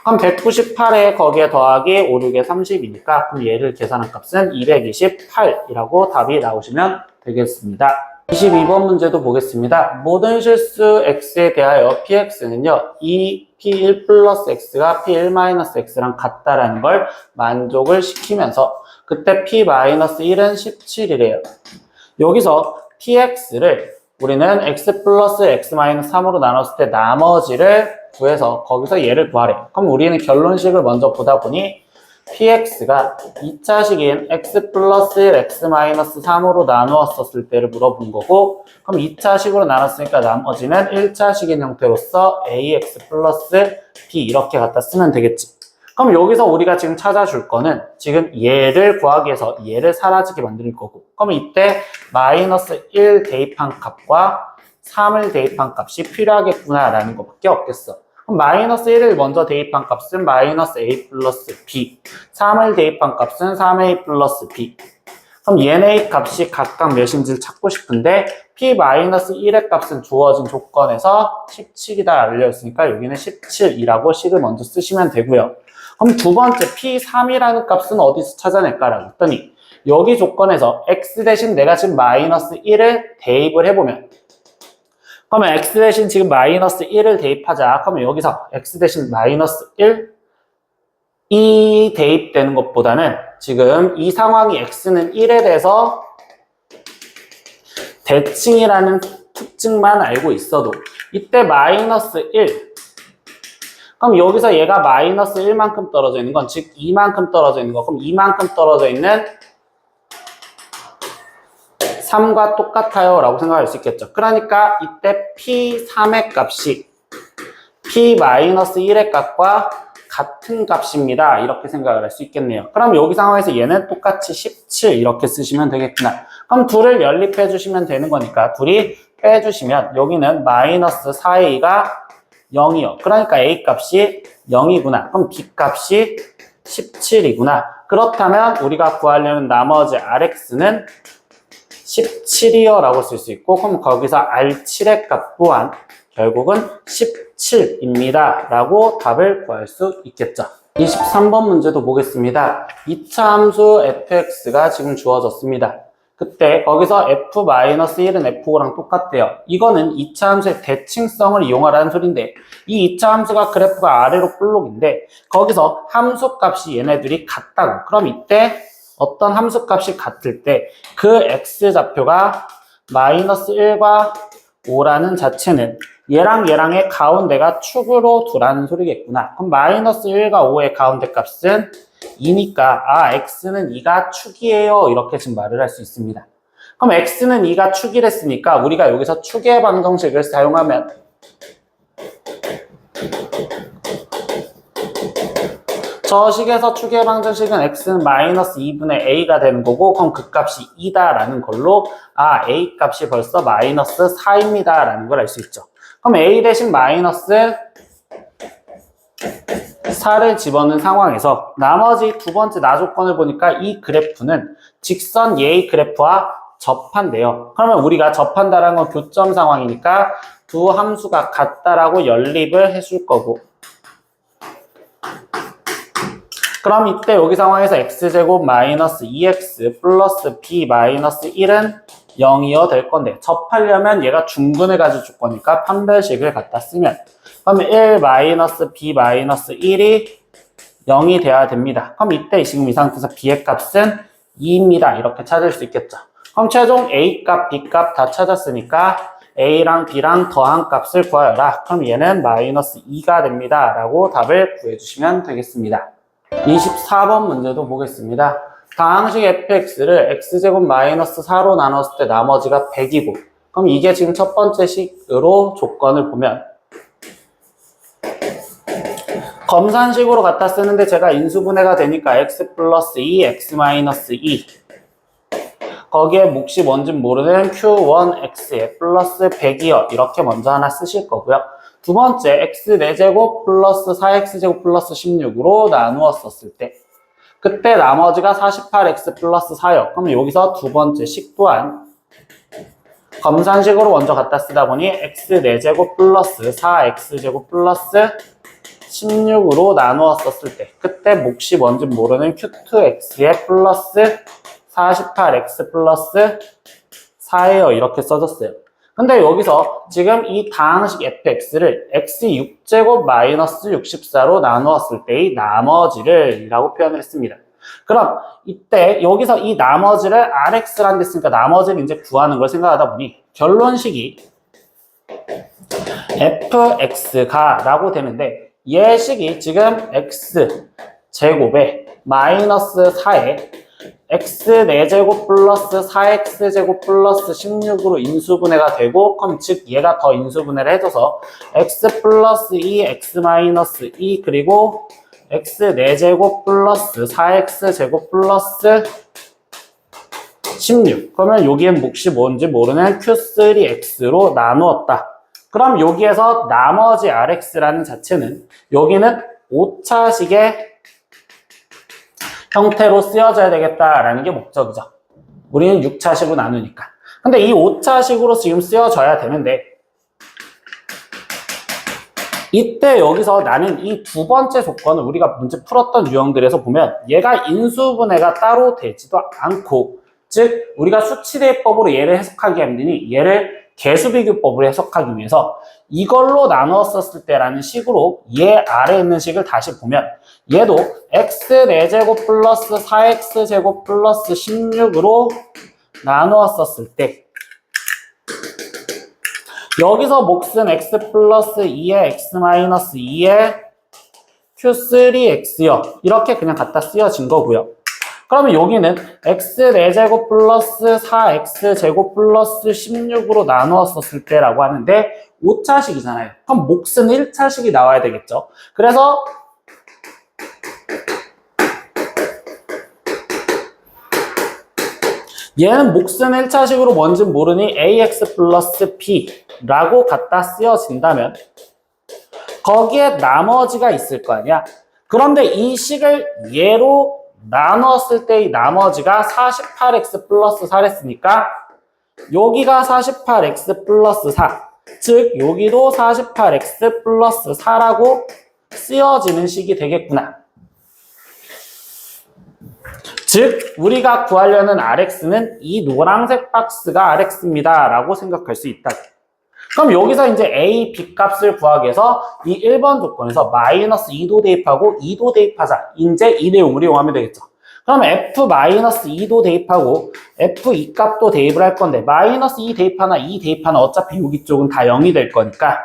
그럼 198에 거기에 더하기 5, 6에 30이니까 그럼 얘를 계산한 값은 228이라고 답이 나오시면 되겠습니다. 22번 문제도 보겠습니다. 모든 실수 x에 대하여 px는요, 이 p1 플러스 x가 p1 마이너스 x랑 같다라는 걸 만족을 시키면서 그때 p 마이너스 1은 17이래요. 여기서 px를 우리는 x 플러스 x 마이너스 3으로 나눴을 때 나머지를 구해서 거기서 얘를 구하래. 그럼 우리는 결론식을 먼저 보다 보니 px가 2차식인 x 플러스 1, x 마이너스 3으로 나누었었을 때를 물어본 거고 그럼 2차식으로 나눴으니까 나머지는 1차식인 형태로서 ax 플러스 b 이렇게 갖다 쓰면 되겠지. 그럼 여기서 우리가 지금 찾아줄 거는 지금 얘를 구하기 위해서 얘를 사라지게 만들 거고, 그럼 이때 마이너스 1 대입한 값과 3을 대입한 값이 필요하겠구나 라는 것밖에 없겠어. 그럼 마이너스 1을 먼저 대입한 값은 마이너스 a 플러스 b, 3을 대입한 값은 3a 플러스 b. 그럼 얘네의 값이 각각 몇인지를 찾고 싶은데 p-1의 값은 주어진 조건에서 17이다 알려졌으니까 여기는 17이라고 식을 먼저 쓰시면 되고요. 그럼 두 번째 p3이라는 값은 어디서 찾아낼까라고 했더니 여기 조건에서 x 대신 내가 지금 마이너스 1을 대입을 해보면, 그러면 x 대신 지금 마이너스 1을 대입하자. 그러면 여기서 x 대신 마이너스 1 이 대입되는 것보다는 지금 이 상황이 x는 1에 대해서 대칭이라는 특징만 알고 있어도 이때 마이너스 1, 그럼 여기서 얘가 마이너스 1만큼 떨어져 있는 건 즉 2만큼 떨어져 있는 거, 그럼 2만큼 떨어져 있는 3과 똑같아요 라고 생각할 수 있겠죠. 그러니까 이때 p3의 값이 p-1의 값과 같은 값입니다 이렇게 생각을 할 수 있겠네요. 그럼 여기 상황에서 얘는 똑같이 17 이렇게 쓰시면 되겠구나. 그럼 둘을 연립해 주시면 되는 거니까 둘이 빼주시면 여기는 마이너스 4a가 0이요. 그러니까 a 값이 0이구나. 그럼 b 값이 17이구나. 그렇다면 우리가 구하려는 나머지 rx는 17이요 라고 쓸 수 있고, 그럼 거기서 R7의 값 또한 결국은 17입니다 라고 답을 구할 수 있겠죠. 23번 문제도 보겠습니다. 2차 함수 fx가 지금 주어졌습니다. 그때 거기서 f-1은 f5랑 똑같대요. 이거는 2차 함수의 대칭성을 이용하라는 소리인데 이 2차 함수가 그래프가 아래로 볼록인데 거기서 함수 값이 얘네들이 같다고. 그럼 이때 어떤 함수 값이 같을 때 그 x좌표가 마이너스 1과 5라는 자체는 얘랑 얘랑의 가운데가 축으로 두라는 소리겠구나. 그럼 마이너스 1과 5의 가운데 값은 2니까 x는 2가 축이에요 이렇게 지금 말을 할 수 있습니다. 그럼 x는 2가 축이랬으니까 우리가 여기서 축의 방정식을 사용하면 저 식에서 축의 방정식은 x는 마이너스 2분의 a가 되는 거고, 그럼 그 값이 2다라는 걸로 a 값이 벌써 마이너스 4입니다 라는 걸 알 수 있죠. 그럼 a 대신 마이너스 4를 집어넣은 상황에서 나머지 두 번째 나조건을 보니까 이 그래프는 직선 예의 그래프와 접한대요. 그러면 우리가 접한다라는 건 교점 상황이니까 두 함수가 같다라고 연립을 해줄 거고, 그럼 이때 여기 상황에서 x제곱 마이너스 2x 플러스 b 마이너스 1은 0이어 될 건데 접하려면 얘가 중근을 가져줄 거니까 판별식을 갖다 쓰면 그러면 1 마이너스 b 마이너스 1이 0이 돼야 됩니다. 그럼 이때 지금 이 상태에서 b의 값은 2입니다. 이렇게 찾을 수 있겠죠. 그럼 최종 a 값, b 값 다 찾았으니까 a랑 b랑 더한 값을 구하여라. 그럼 얘는 마이너스 2가 됩니다. 라고 답을 구해주시면 되겠습니다. 24번 문제도 보겠습니다. 다항식 fx를 x제곱 마이너스 4로 나눴을 때 나머지가 100이고, 그럼 이게 지금 첫 번째 식으로 조건을 보면 검산식으로 갖다 쓰는데 제가 인수분해가 되니까 x 플러스 2, x 마이너스 2 거기에 몫이 뭔진 모르는 q1x에 플러스 100이요 이렇게 먼저 하나 쓰실 거고요. 두 번째 x 4제곱 플러스 4x제곱 플러스 16으로 나누었었을 때 그때 나머지가 48x 플러스 4요. 그럼 여기서 두 번째 식 또한 검산식으로 먼저 갖다 쓰다 보니 x 4제곱 플러스 4x제곱 플러스 16으로 나누었었을 때 그때 몫이 뭔지 모르는 q2x에 플러스 48x 플러스 4예요. 이렇게 써줬어요. 근데 여기서 지금 이 다항식 fx를 x6제곱 마이너스 64로 나누었을 때의 나머지를 라고 표현을 했습니다. 그럼 이때 여기서 이 나머지를 rx라는 데 쓰니까 나머지를 이제 구하는 걸 생각하다 보니 결론식이 fx가 라고 되는데 얘 식이 지금 x제곱에 마이너스 4에 x 4제곱 플러스 4x제곱 플러스 16으로 인수분해가 되고, 그럼 즉 얘가 더 인수분해를 해줘서 x 플러스 2, x 마이너스 2 그리고 x 4제곱 플러스 4x제곱 플러스 16. 그러면 여기엔 몫이 뭔지 모르는 q3x로 나누었다. 그럼 여기에서 나머지 rx라는 자체는 여기는 오차식의 형태로 쓰여져야 되겠다라는 게 목적이죠. 우리는 6차식으로 나누니까. 근데 이 5차식으로 지금 쓰여져야 되는데 이때 여기서 나는 이 두 번째 조건을 우리가 문제 풀었던 유형들에서 보면 얘가 인수분해가 따로 되지도 않고, 즉 우리가 수치대입법으로 얘를 해석하기 힘드니 얘를 개수비교법으로 해석하기 위해서 이걸로 나누었었을 때라는 식으로 얘 아래에 있는 식을 다시 보면 얘도 x 4제곱 플러스 4x제곱 플러스 16으로 나누었었을 때 여기서 몫은 x 플러스 2에 x 마이너스 2에 q3x요. 이렇게 그냥 갖다 쓰여진 거고요. 그러면 여기는 x 4제곱 플러스 4x제곱 플러스 16으로 나누었었을 때라고 하는데 5차식이잖아요. 그럼 몫은 1차식이 나와야 되겠죠. 그래서 얘는 몫은 1차식으로 뭔지 모르니 ax 플러스 b라고 갖다 쓰여진다면 거기에 나머지가 있을 거 아니야. 그런데 이 식을 얘로 나누었을 때의 나머지가 48x 플러스 4랬으니까 여기가 48x 플러스 4, 즉 여기도 48x 플러스 4라고 쓰여지는 식이 되겠구나. 즉 우리가 구하려는 rx는 이 노란색 박스가 rx입니다 라고 생각할 수 있다. 그럼 여기서 이제 a, b 값을 구하기 위해서 이 1번 조건에서 마이너스 2도 대입하고 2도 대입하자. 이제 이 내용을 이용하면 되겠죠. 그럼 f 마이너스 2도 대입하고 f 2값도 대입을 할 건데 마이너스 2 대입하나 2 대입하나 어차피 여기 쪽은 다 0이 될 거니까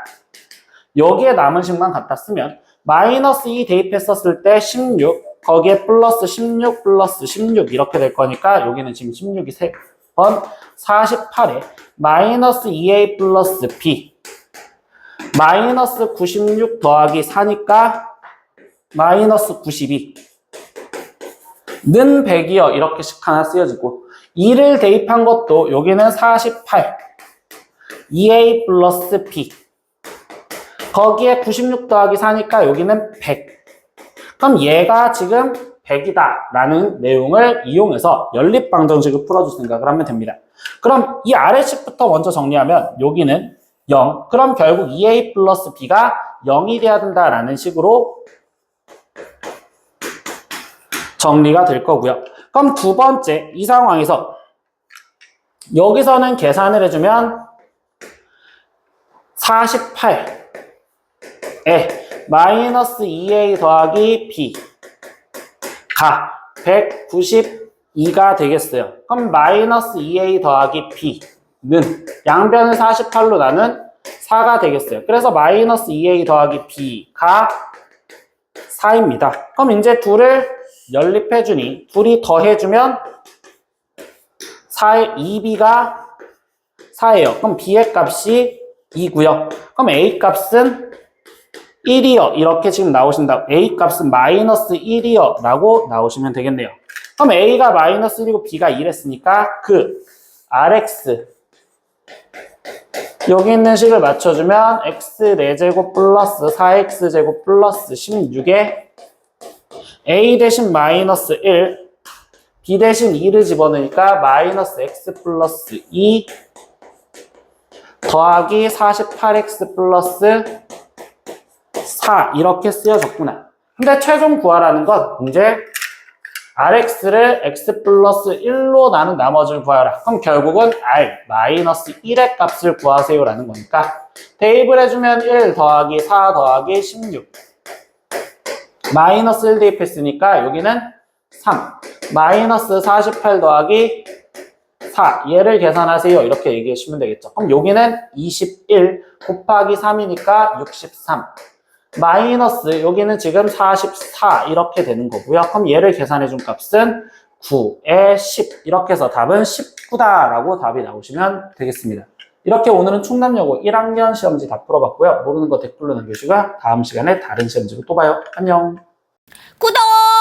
여기에 남은 식만 갖다 쓰면 마이너스 2 대입했었을 때 16, 거기에 플러스 16 플러스 16 이렇게 될 거니까 여기는 지금 16이 3번 48에 마이너스 2a 플러스 b 마이너스 96 더하기 4니까 마이너스 92 는 100이요. 이렇게씩 하나 쓰여지고 2를 대입한 것도 여기는 48 2a 플러스 b 거기에 96 더하기 4니까 여기는 100. 그럼 얘가 지금 100이다 라는 내용을 이용해서 연립방정식을 풀어줄 생각을 하면 됩니다. 그럼 이 아래식부터 먼저 정리하면 여기는 0. 그럼 결국 2a 플러스 b가 0이 돼야 된다라는 식으로 정리가 될 거고요. 그럼 두 번째, 이 상황에서 여기서는 계산을 해주면 48에 마이너스 2a 더하기 b가 192가 되겠어요. 그럼 마이너스 2a 더하기 b는 양변을 48로 나눈 4가 되겠어요. 그래서 마이너스 2a 더하기 b가 4입니다. 그럼 이제 둘을 연립해주니 둘이 더해주면 4의 2b가 4예요. 그럼 b의 값이 2고요. 그럼 a 값은 1이요. 이렇게 지금 나오신다. a 값은 마이너스 1이요. 라고 나오시면 되겠네요. 그럼 a가 마이너스 1이고 b가 1했으니까 그 rx 여기 있는 식을 맞춰주면 x 4제곱 플러스 4x제곱 플러스 16에 a 대신 마이너스 1 b 대신 2를 집어넣으니까 마이너스 x 플러스 2 더하기 48x 플러스 4 이렇게 쓰여졌구나. 근데 최종 구하라는 건 이제 rx를 x 플러스 1로 나눈 나머지를 구하라. 그럼 결국은 r 마이너스 1의 값을 구하세요 라는 거니까 대입을 해주면 1 더하기 4 더하기 16 마이너스 1 대입했으니까 여기는 3 마이너스 48 더하기 4 얘를 계산하세요 이렇게 얘기하시면 되겠죠. 그럼 여기는 21 곱하기 3이니까 63 마이너스 여기는 지금 44 이렇게 되는 거고요. 그럼 얘를 계산해 준 값은 9에 10 이렇게 해서 답은 19다 라고 답이 나오시면 되겠습니다. 이렇게 오늘은 충남여고 1학년 시험지 다 풀어봤고요. 모르는 거 댓글로 남겨주시고 다음 시간에 다른 시험지로 또 봐요. 안녕. 구독!